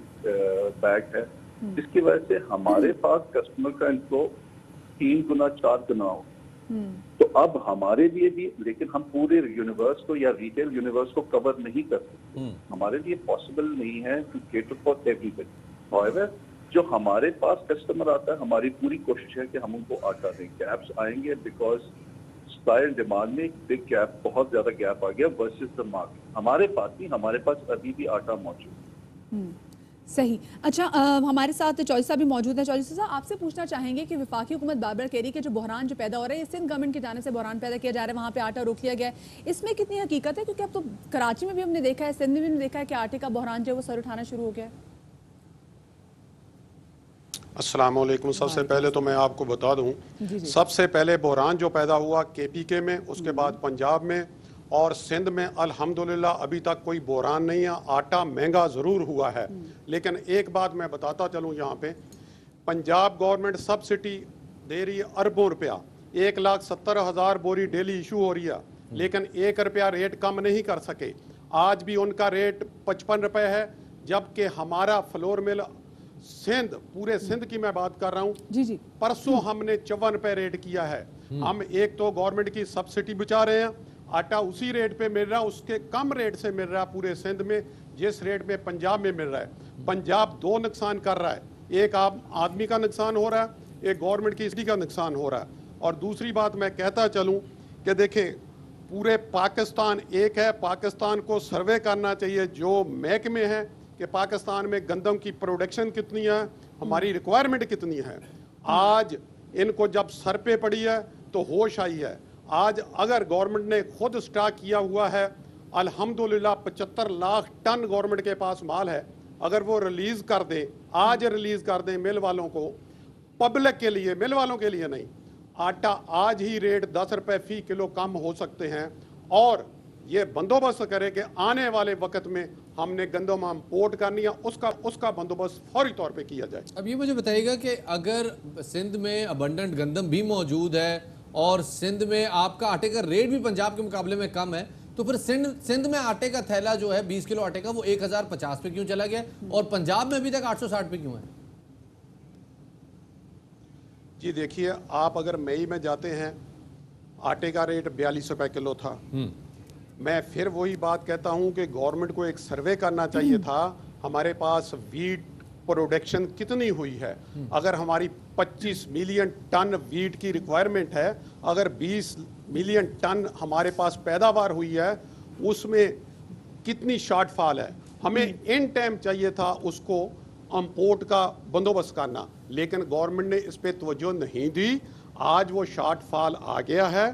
बैग है, जिसकी वजह से हमारे पास कस्टमर का इनको 3 गुना 4 गुना हो। तो अब हमारे लिए भी, लेकिन हम पूरे यूनिवर्स को या रिटेल यूनिवर्स को कवर नहीं कर सकते, हमारे लिए पॉसिबल नहीं है to cater for everybody. However जो हमारे पास कस्टमर आता है, हमारी पूरी कोशिश है कि हम उनको आटा दें। गैप्स आएंगे बिकॉज सप्लाई एंड डिमांड में एक बिग गैप, बहुत ज्यादा गैप आ गया वर्सेस द मार्केट। हमारे पास नहीं, हमारे पास अभी भी आटा मौजूद है। सही। अच्छा, हमारे साथ चौधरी साहब भी मौजूद हैं। चौधरी साहब, आपसे पूछना चाहेंगे कि वफाकी हुकूमत बार-बार कह रही है कि जो बहरान जो पैदा हो रहा है, सिंध गवर्नमेंट की जाने से बहरान पैदा किया जा रहा है, वहाँ पे आटा रोक लिया गया है, इसमें कितनी हकीकत है? क्योंकि अब तो कराची में भी हमने देखा है, सिंध में भी हमने देखा है कि आटे का बहरान जो है वो सर उठाना शुरू हो गया है। अस्सलाम वालेकुम। सबसे पहले तो मैं आपको बता दूं, सबसे पहले बहरान जो पैदा हुआ KPK में, उसके बाद पंजाब में और सिंध में अल्हम्दुलिल्लाह अभी तक कोई बहरान नहीं है। आटा महंगा ज़रूर हुआ है, लेकिन एक बात मैं बताता चलूँ, यहाँ पे पंजाब गवर्नमेंट सब्सिडी दे रही है अरबों रुपया, 1,70,000 बोरी डेली इशू हो रही है, लेकिन 1 रुपया रेट कम नहीं कर सके। आज भी उनका रेट 55 रुपये है, जबकि हमारा फ्लोर मिल सिंध, पूरे सिंध की मैं बात कर रहा हूँ, परसों हमने 54 रुपये रेट किया है। हम एक तो गवर्नमेंट की सब्सिडी बचा रहे हैं, आटा उसी रेट पे मिल रहा है, उसके कम रेट से मिल रहा है पूरे सिंध में जिस रेट में पंजाब में मिल रहा है। पंजाब 2 नुकसान कर रहा है, एक आदमी का नुकसान हो रहा है, एक गवर्नमेंट की इसकी का नुकसान हो रहा है। और दूसरी बात मैं कहता चलूँ कि देखें, पूरे पाकिस्तान एक है, पाकिस्तान को सर्वे करना चाहिए जो महकमे हैं कि पाकिस्तान में गंदम की प्रोडक्शन कितनी है, हमारी रिक्वायरमेंट कितनी है। आज इनको जब सर पे पड़ी है तो होश आई है। आज अगर गवर्नमेंट ने खुद स्टॉक किया हुआ है, अल्हम्दुलिल्लाह 75 लाख टन गवर्नमेंट के पास माल है, अगर वो रिलीज़ कर दें, आज रिलीज़ कर दें मिल वालों को, पब्लिक के लिए, मिल वालों के लिए नहीं, आटा आज ही रेट 10 रुपये फी किलो कम हो सकते हैं। और ये बंदोबस्त करे कि आने वाले वक्त में हमने गंदम इम्पोर्ट करनी है, उसका बंदोबस्त फौरी तौर पे किया जाए। अब ये मुझे बताइएगा कि अगर सिंध में अबंडेंट गंदम भी मौजूद है और सिंध में आपका आटे का रेट भी पंजाब के मुकाबले में कम है, तो फिर सिंध में आटे का थैला जो है 20 किलो आटे का वो 1050 पे क्यों चला गया और पंजाब में अभी तक 860 पे क्यों है? जी देखिए, आप अगर मई में जाते हैं आटे का रेट 42 रुपए किलो था। मैं फिर वही बात कहता हूं कि गवर्नमेंट को एक सर्वे करना चाहिए था हमारे पास वीट प्रोडक्शन कितनी हुई है। अगर हमारी 25 मिलियन टन वीट की रिक्वायरमेंट है, अगर 20 मिलियन टन हमारे पास पैदावार हुई है, उसमें कितनी शॉर्टफॉल है। हमें इन टाइम चाहिए था उसको इंपोर्ट का बंदोबस्त करना, लेकिन गवर्नमेंट ने इस पे तवज्जो नहीं दी। आज वो शॉर्टफॉल आ गया है।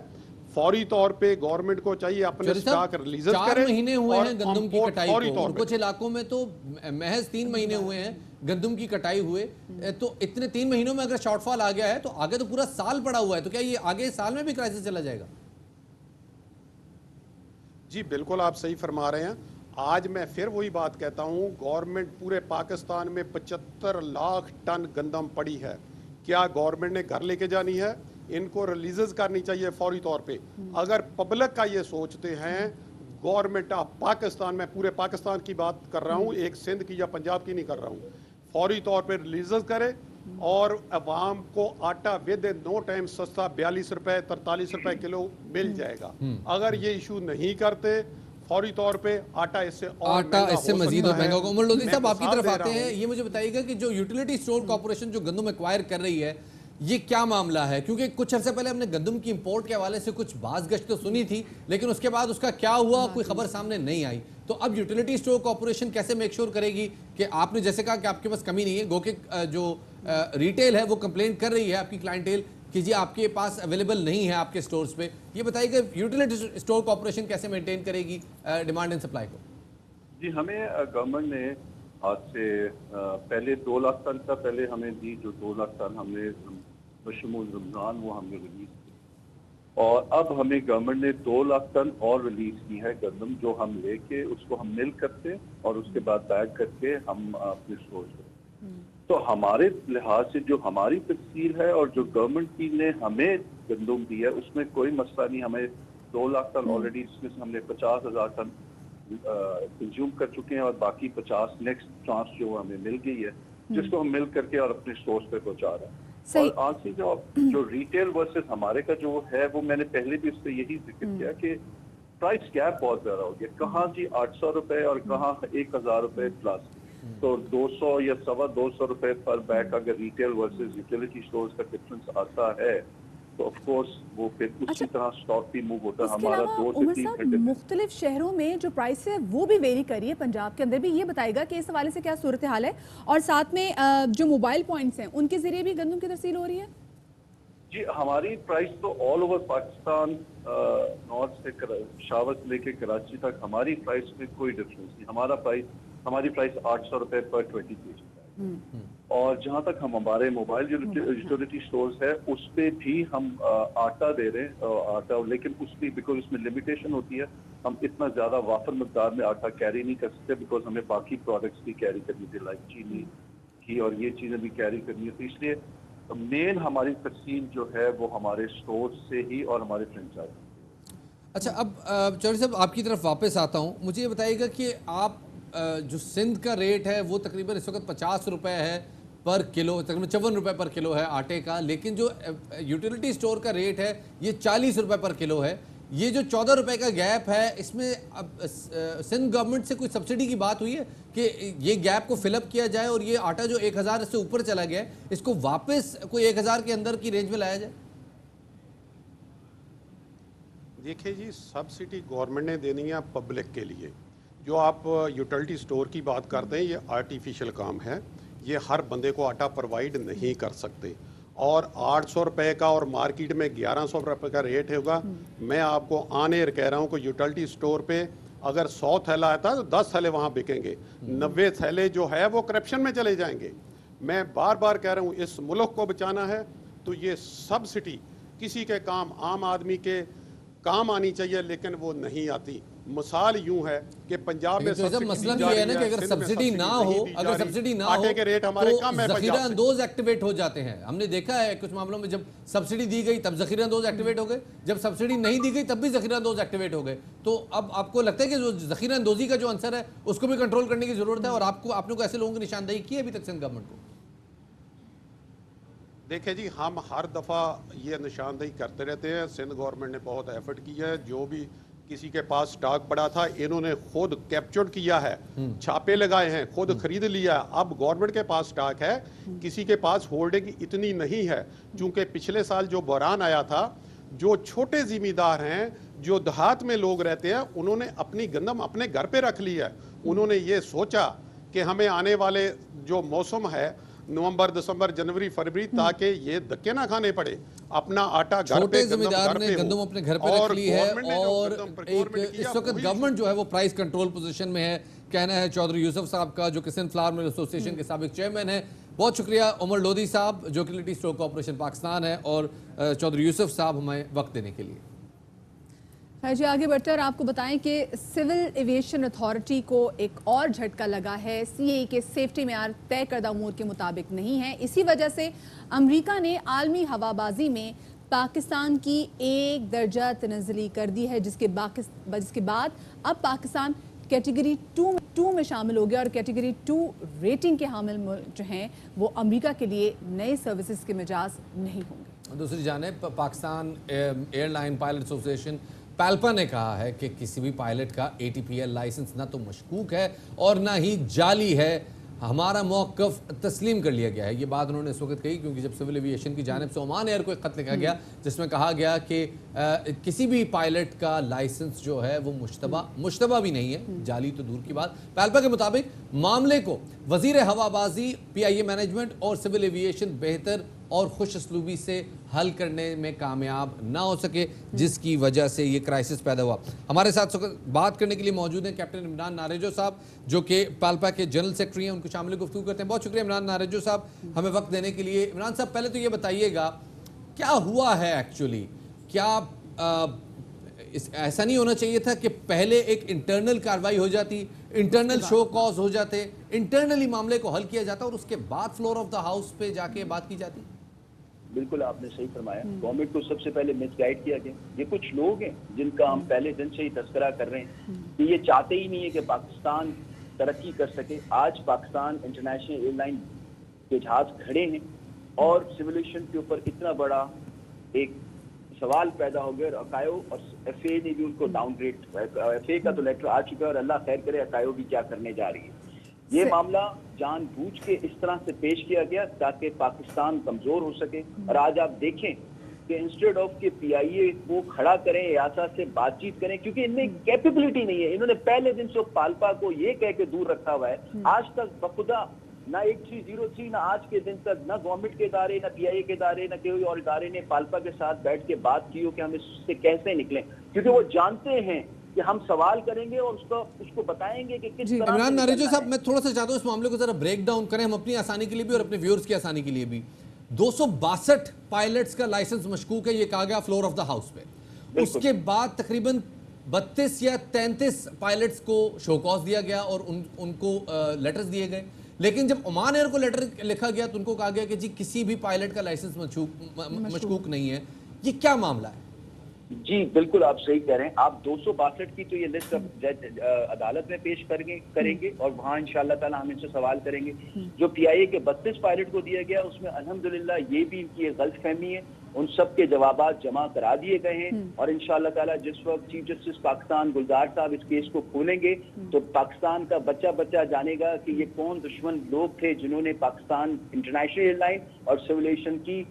फौरी तौर पे गवर्नमेंट को चाहिए अपने स्टॉक रिलीज करे। 4 महीने हुए हैं गंदम की कटाई को, और कुछ इलाकों में तो महज 3 महीने हुए हैं गंदम की कटाई हुए। तो इतने 3 महीनों में अगर शॉर्टफॉल आ गया है तो आगे तो पूरा साल पड़ा हुआ है, तो क्या ये आगे साल में भी क्राइसिस चला जाएगा? जी बिल्कुल, आप सही फरमा रहे हैं। आज मैं फिर वही बात कहता हूँ, गवर्नमेंट पूरे पाकिस्तान में 75 लाख टन गंदम पड़ी है। क्या गवर्नमेंट ने घर लेके जानी है? इनको रिलीजेस करनी चाहिए फौरी तौर पे। अगर पब्लिक का ये सोचते हैं, गवर्नमेंट ऑफ पाकिस्तान, मैं पूरे पाकिस्तान की बात कर रहा हूँ, एक सिंध की या पंजाब की नहीं कर रहा हूँ, फौरी तौर पे रिलीजेस करे और अवाम को आटा विद नो टाइम सस्ता 42 रुपए 43 रुपए किलो मिल जाएगा। अगर ये इशू नहीं करते फौरी तौर पे आटा इससे मजीद और महंगा होगा। उमर लोधी साहब, आपकी तरफ आते हैं। ये मुझे बताइएगा कि जो यूटिलिटी स्टोर कॉर्पोरेशन जो गंदम एक्वायर कर रही है, ये क्या मामला है? क्योंकि कुछ अर्से पहले हमने गंदम की इंपोर्ट के हवाले से कुछ बाज़गश्त तो सुनी थी, लेकिन उसके बाद उसका क्या हुआ कोई खबर सामने नहीं आई। तो अब यूटिलिटी स्टोर कॉर्पोरेशन कैसे मेक श्योर करेगी कि आपने जैसे कहा कि आपके पास कमी नहीं है, गो के जो रिटेल है वो कंप्लेन कर रही है आपकी क्लाइंटेल कि जी आपके पास अवेलेबल नहीं है आपके स्टोर्स पे, ये बताइए कि यूटिलिटी स्टोर कॉर्पोरेशन कैसे मेंटेन करेगी डिमांड एंड सप्लाई को? जी, हमें गवर्नमेंट ने आज से पहले 2 लाख टन का पहले हमें दी, जो 2 लाख टन हमने बशमूल रमजान वो हमने रिलीज की, और अब हमें गवर्नमेंट ने 2 लाख टन और रिलीज की है गंदम, जो हम लेके उसको हम मिल करते और उसके बाद बैग करके हम अपने स्टोर करते। तो हमारे लिहाज से जो हमारी तफसील है और जो गवर्नमेंट की ने हमें गंदम दी है उसमें कोई मसला नहीं। हमें 2 लाख टन ऑलरेडी, इसमें से हमने 50,000 टन कंज्यूम कर चुके हैं और बाकी 50 नेक्स्ट ट्रांस जो हमें मिल गई है, जिसको हम मिल करके और अपने स्टोर्स पे पहुंचा रहे हैं। और आखिरी जो रिटेल वर्सेस हमारे का जो है, वो मैंने पहले भी उससे यही जिक्र किया कि प्राइस गैप बहुत ज्यादा हो गया। कहाँ जी 800 रुपए और कहाँ 1000 रुपए प्लस। तो 200 या 225 रुपए पर बैग अगर रिटेल वर्सेस यूटिलिटी स्टोर्स का डिफरेंस आता है तो ऑफ कोर्स वो फिर उसी तरह स्टॉक भी मूव होता है। हमारा 2 से 3 घंटे मुख्तलिफ शहरों में जो प्राइस है वो भी वेरी करी है, पंजाब के अंदर भी। ये बताएगा कि इस हवाले से क्या सूरत हाल है, और साथ में जो मोबाइल पॉइंट्स हैं उनके जरिए भी गंदम की तरसील हो रही है? जी, हमारी प्राइस तो ऑल ओवर पाकिस्तान, नॉर्थ से पेशावर से लेके कराची तक हमारी प्राइस में कोई डिफरेंस नहीं। हमारी प्राइस 800 रुपए पर 20 kg है। और जहाँ तक हम हमारे मोबाइल यूटिलिटी स्टोर्स है उस पे भी हम आटा दे रहे हैं, आटा, लेकिन उस पर बिकॉज उसमें लिमिटेशन होती है, हम इतना ज़्यादा वाफर मकदार में आटा कैरी नहीं कर सकते, बिकॉज हमें बाकी प्रोडक्ट्स भी कैरी करनी थी, लाइक चीनी घी और ये चीज़ें भी कैरी करनी है। तो इसलिए मेन हमारी तकसीम जो है वो हमारे स्टोर से ही और हमारे फ्रेंचाइज। अच्छा, अब चौधरी साहब आपकी तरफ वापस आता हूँ। मुझे ये बताइएगा कि आप जो सिंध का रेट है वो तकरीबन इस वक्त 50 रुपये है पर किलो, तकरीबन 54 रुपये पर किलो है आटे का, लेकिन जो यूटिलिटी स्टोर का रेट है ये 40 रुपये पर किलो है। ये जो 14 रुपये का गैप है, इसमें अब सिंध गवर्नमेंट से कोई सब्सिडी की बात हुई है कि ये गैप को फिलअप किया जाए और ये आटा जो 1000 से ऊपर चला गया है इसको वापस कोई 1000 के अंदर की रेंज में लाया जाए? देखिए जी, सब्सिडी गवर्नमेंट ने देनी है पब्लिक के लिए। जो आप यूटिलिटी स्टोर की बात करते हैं, ये आर्टिफिशियल काम है, ये हर बंदे को आटा प्रोवाइड नहीं कर सकते। और 800 रुपये का और मार्केट में 1100 रुपये का रेट होगा। मैं आपको आने कह रहा हूँ कि यूटिलिटी स्टोर पे अगर 100 थैला आता है तो 10 थैले वहाँ बिकेंगे, 90 थैले जो है वो करप्शन में चले जाएंगे। मैं बार बार कह रहा हूँ, इस मुल्क को बचाना है तो ये सब्सिडी किसी के काम, आम आदमी के काम आनी चाहिए, लेकिन वो नहीं आती। मिसाल यूं है कि पंजाब में तो मसला भी है ना कि अगर सब्सिडी ना हो, अगर सब्सिडी ना हो के रेट हमारे तो कम है, ज़ख़ीरा अंदोज़ एक्टिवेट हो जाते हैं। हमने देखा है कुछ मामलों में जब सब्सिडी दी गई तब ज़ख़ीरा अंदोज़ एक्टिवेट हो गए, जब सब्सिडी नहीं दी गई तब भी ज़ख़ीरा अंदोज़ एक्टिवेट हो गए। तो अब आपको लगता है कि जो ज़ख़ीरा अंदोज़ी का जो आंसर है उसको भी कंट्रोल करने की जरूरत है, और आपने को ऐसे लोगों की निशानदेही की है अभी तक सिंध गवर्नमेंट को? देखिए जी, हम हर दफ़ा ये निशानदेही करते रहते हैं। सिंध गवर्नमेंट ने बहुत एफर्ट किया है। जो भी किसी के पास स्टॉक पड़ा था इन्होंने खुद कैप्चर किया है, छापे लगाए हैं, खुद खरीद लिया। अब गवर्नमेंट के पास स्टॉक है, किसी के पास होल्डिंग इतनी नहीं है। चूंकि पिछले साल जो बहरान आया था, जो छोटे जिम्मेदार हैं, जो देहात में लोग रहते हैं, उन्होंने अपनी गंदम अपने घर पे रख ली है। उन्होंने ये सोचा कि हमें आने वाले जो मौसम है नवंबर, दिसंबर, जनवरी, फरवरी, ताकि ये धक्के ना खाने पड़े, अपना आटा घर पे, जिम्मेदार ने गंदम अपने घर पे रख ली है। और इस वक्त गवर्नमेंट जो है वो प्राइस कंट्रोल पोजीशन में है, कहना है चौधरी यूसुफ साहब का, जो कि सिंध फ्लावर मिल एसोसिएशन के साबिक चेयरमैन है। बहुत शुक्रिया उमर लोधी साहब, जो कि यूटिलिटी स्टोर कॉर्पोरेशन पाकिस्तान है, और चौधरी यूसुफ साहब हमें वक्त देने के लिए। जी आगे बढ़ते हैं और आपको बताएं कि सिविल एविएशन अथॉरिटी को एक और झटका लगा है। सीएए के सेफ्टी मेयार तय करदा उमूर के मुताबिक नहीं है। इसी वजह से अमेरिका ने आलमी हवाबाजी में पाकिस्तान की एक दर्जा तनज़्ज़ुली कर दी है, जिसके बाद अब पाकिस्तान कैटेगरी 2 में शामिल हो गया, और कैटेगरी 2 रेटिंग के हामिल मुल्क जो हैं वो अमेरिका के लिए नए सर्विसेज के मिजाज नहीं होंगे। दूसरी जानिब पाकिस्तान एयरलाइन पायलट एसोसिएशन पैल्पा ने कहा है कि किसी भी पायलट का ATPL लाइसेंस ना तो मशकूक है और ना ही जाली है। हमारा मौक़िफ़ तस्लीम कर लिया गया है। ये बात उन्होंने इस वक्त कही क्योंकि जब सिविल एविएशन की जानिब से ओमान एयर को एक ख़त लिखा गया जिसमें कहा गया कि किसी भी पायलट का लाइसेंस जो है वो मुश्तबा भी नहीं है, जाली तो दूर की बात। पैल्पा के मुताबिक मामले को वज़ीर हवाबाजी, PIA मैनेजमेंट और सिविल एविएशन बेहतर और खुश असलूबी से हल करने में कामयाब ना हो सके, जिसकी वजह से ये क्राइसिस पैदा हुआ। हमारे साथ बात करने के लिए मौजूद हैं कैप्टन इमरान नारेजो साहब, जो कि पैल्पा के जनरल सेक्रेटरी हैं। उनको शामिल गुफ्तगू करते हैं। बहुत शुक्रिया इमरान नारेजो साहब हमें वक्त देने के लिए। इमरान साहब, पहले तो ये बताइएगा क्या हुआ है एक्चुअली? क्या ऐसा नहीं होना चाहिए था कि पहले एक इंटरनल कार्रवाई हो जाती, इंटरनल शो कॉज हो जाते, इंटरनली मामले को हल किया जाता और उसके बाद फ्लोर ऑफ द हाउस पे जाके बात की जाती? बिल्कुल आपने सही फरमाया। गवर्नमेंट को सबसे पहले मिसगाइड किया गया। ये कुछ लोग हैं जिनका हम पहले दिन से ही तस्करा कर रहे हैं कि ये चाहते ही नहीं है कि पाकिस्तान तरक्की कर सके। आज पाकिस्तान इंटरनेशनल एयरलाइन के जहाज खड़े हैं और सिविलेशन के ऊपर इतना बड़ा एक सवाल पैदा हो गया, और अकायो और FAA ने भी उनको डाउनग्रेड, FAA का तो लेटर आ चुका है और अल्लाह खैर करे अकायो भी क्या करने जा रही है। ये मामला जानबूझ के इस तरह से पेश किया गया ताकि पाकिस्तान कमजोर हो सके। और आज आप देखें कि इंस्टेड ऑफ के PIA को खड़ा करें, यासा से बातचीत करें, क्योंकि इनमें कैपेबिलिटी नहीं है। इन्होंने पहले दिन से पाल्पा को ये कह के दूर रखा हुआ है। आज तक बखुदा ना 1303 ना आज के दिन तक ना गवर्नमेंट के इदारे, ना PIA के इदारे, ना कोई और इदारे ने पाल्पा के साथ बैठ के बात की हो कि हम इससे कैसे निकलें, क्योंकि वो जानते हैं कि हम सवाल करेंगे और उसको बताएंगे कि किस तरह। इमरान नारेजो साहब, मैं थोड़ा सा चाहता हूँ इस मामले को जरा ब्रेक डाउन करें, हम अपनी आसानी के लिए भी और अपने व्यूअर्स की आसानी के लिए भी। 262 पायलट्स का लाइसेंस मशकूक है, ये कहा गया फ्लोर ऑफ द हाउस पे। उसके बाद तकरीबन 32 या 33 पायलट्स को शोकॉज दिया गया और उनको लेटर्स दिए गए। लेकिन जब ओमान एयर को लेटर लिखा गया तो उनको कहा गया कि जी किसी भी पायलट का लाइसेंस मशकूक नहीं है। ये क्या मामला है? जी बिल्कुल आप सही कह रहे हैं। आप 262 की तो ये लिस्ट अदालत में पेश करेंगे और वहाँ इंशाअल्लाह ताला हम इनसे सवाल करेंगे। जो PIA के 32 पायलट को दिया गया उसमें अल्हम्दुलिल्लाह ये भी इनकी गलतफहमी है, उन सब के जवाबात जमा करा दिए गए हैं। और इंशाअल्लाह ताला जिस वक्त चीफ जस्टिस पाकिस्तान गुलजार साहब इस केस को खोलेंगे तो पाकिस्तान का बच्चा जानेगा कि ये कौन दुश्मन लोग थे जिन्होंने पाकिस्तान इंटरनेशनल एयरलाइन और सिविलेशन की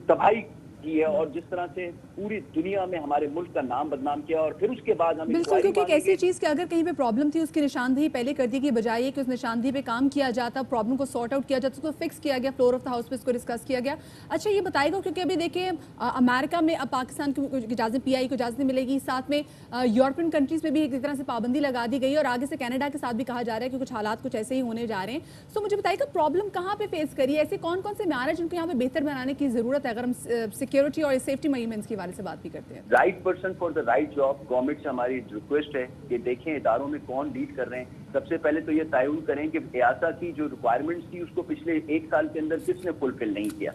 तबाही की है और जिस तरह से पूरी दुनिया में हमारे मुल्क का नाम बदनाम किया। और फिर उसके बाद हम बिल्कुल, क्योंकि एक ऐसी चीज़ कि अगर कहीं पे प्रॉब्लम थी उसकी निशानदेही पहले कर दी, कि बजाय कि उस निशानदेही पे काम किया जाता, प्रॉब्लम को सॉर्ट आउट किया जाता, उसको फिक्स किया गया, फ्लोर ऑफ द हाउस पे इसको डिस्कस किया गया। अच्छा ये बताएगा, क्योंकि अभी देखिए अमेरिका में अब पाकिस्तान को इजाज़त, PIA को इजाज़त नहीं मिलेगी, साथ में यूरोपियन कंट्रीज़ में भी एक तरह से पाबंदी लगा दी गई और आगे से कनाडा के साथ भी कहा जा रहा है कि कुछ हालात कुछ ऐसे ही होने जा रहे हैं। तो मुझे बताइएगा प्रॉब्लम कहाँ पे फेस करिए, ऐसे कौन कौन से म्यार हैं जिनको यहाँ पे बेहतर बनाने की ज़रूरत है? अगर हम सिक्योरिटी और सेफ्टी मेजरमेंट्स के हवाले से बात भी करते हैं। Right person for the right job, government से हमारी रिक्वेस्ट है कि देखें इदारों में कौन लीड कर रहे हैं। सबसे पहले तो ये तयन करें कि एआसा की जो रिक्वायरमेंट्स थी उसको पिछले 1 साल के अंदर किसने फुलफिल नहीं किया,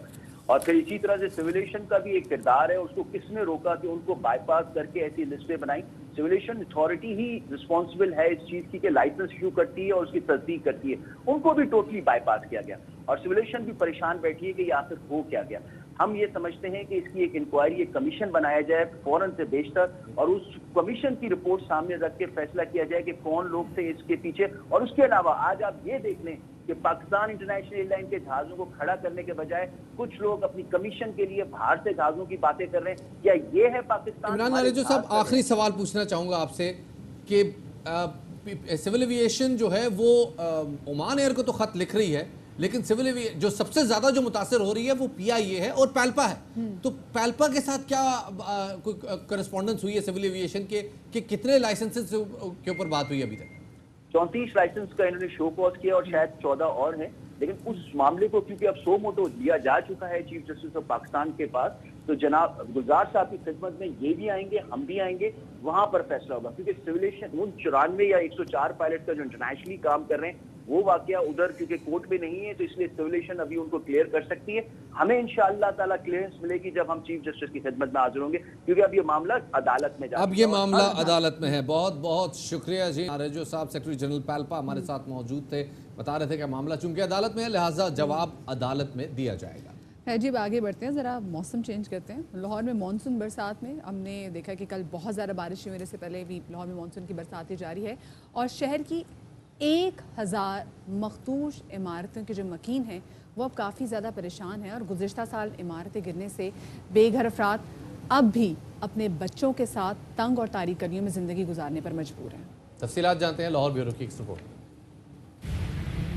और फिर इसी तरह से सिविलेशन का भी एक किरदार है, उसको किसने रोका कि उनको बाईपास करके ऐसी लिस्टें बनाई। सिविलेशन अथॉरिटी ही रिस्पॉन्सिबल है इस चीज की कि लाइसेंस इशू करती है और उसकी तस्दीक करती है, उनको भी टोटली बाईपास किया गया और सिविलेशन भी परेशान बैठी है कि ये आखिर हो क्या गया। हम ये समझते हैं कि इसकी एक इंक्वायरी, एक कमीशन बनाया जाए फौरन से बेशतर, और उस कमीशन की रिपोर्ट सामने रख के फैसला किया जाए कि कौन लोग थे इसके पीछे। और उसके अलावा आज आप ये देख लें कि पाकिस्तान इंटरनेशनल एयरलाइन के जहाजों को खड़ा करने के बजाय कुछ लोग अपनी कमीशन के लिए बाहर से जहाजों की बातें कर रहे हैं। क्या ये है पाकिस्तान? इमरान नारेजो साहब, आखिरी सवाल पूछना चाहूंगा आपसे कि सिविल एविएशन जो है वो ओमान एयर को तो खत लिख रही है, लेकिन सिविल जो सबसे ज्यादा जो मुतासर हो रही है वो PIA है और पैल्पा है। तो पैल्पा के साथ क्या कोई करस्पॉन्डेंस हुई है सिविल एविएशन के कि कितने लाइसेंसेस के ऊपर बात हुई अभी तक? 34 लाइसेंस का इन्होंने शो कॉज किया और शायद 14 और है, लेकिन उस मामले को क्योंकि अब सो मोटो लिया जा चुका है चीफ जस्टिस ऑफ पाकिस्तान के पास, तो जनाब गुलजार साहब की खिदमत में ये भी आएंगे, हम भी आएंगे, वहां पर फैसला होगा। क्योंकि सिविलेशन उन 94 या 104 पायलट का जो इंटरनेशनली काम कर रहे हैं वो वाकया उधर क्योंकि कोर्ट में नहीं है, तो इसलिए सिविलेशन अभी उनको क्लियर कर सकती है। हमें इंशाअल्लाह ताला क्लियरेंस मिलेगी जब हम चीफ जस्टिस की खिदमत में हाजिर होंगे, क्योंकि अब ये मामला अदालत में अब ये मामला अदालत में है। बहुत बहुत शुक्रिया जी। नारेजो साहब सेक्रेटरी जनरल पैल्पा हमारे साथ मौजूद थे, बता रहे थे कि मामला चूंकि अदालत में है लिहाजा जवाब अदालत में दिया जाएगा। है जी, अब आगे बढ़ते हैं, ज़रा मौसम चेंज करते हैं। लाहौर में मानसून बरसात में हमने देखा कि कल बहुत ज़्यादा बारिश हुई, मेरे से पहले भी लाहौर में मानसून की बरसातें जारी है और शहर की 1000 मखदूश इमारतों के जो मकीन हैं वो अब काफ़ी ज़्यादा परेशान हैं और गुज़िश्ता साल इमारतें गिरने से बेघर अफराद अब भी अपने बच्चों के साथ तंग और तारीक गलियों में ज़िंदगी गुजारने पर मजबूर हैं। तफसीलात जानते हैं लाहौर ब्यूरो की एक रिपोर्ट।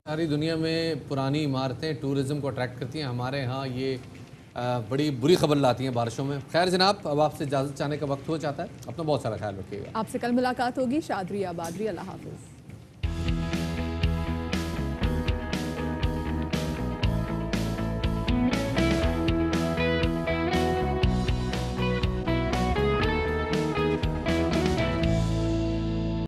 सारी दुनिया में पुरानी इमारतें टूरिज़्म को अट्रैक्ट करती हैं, हमारे यहाँ ये बड़ी बुरी खबर लाती हैं बारिशों में। खैर जनाब, अब आपसे इजाज़त चाहने का वक्त हो जाता है, अपना बहुत सारा ख्याल रखिएगा। आपसे कल मुलाकात होगी। शादरी आबादरी, अल्लाह हाफ़िज़।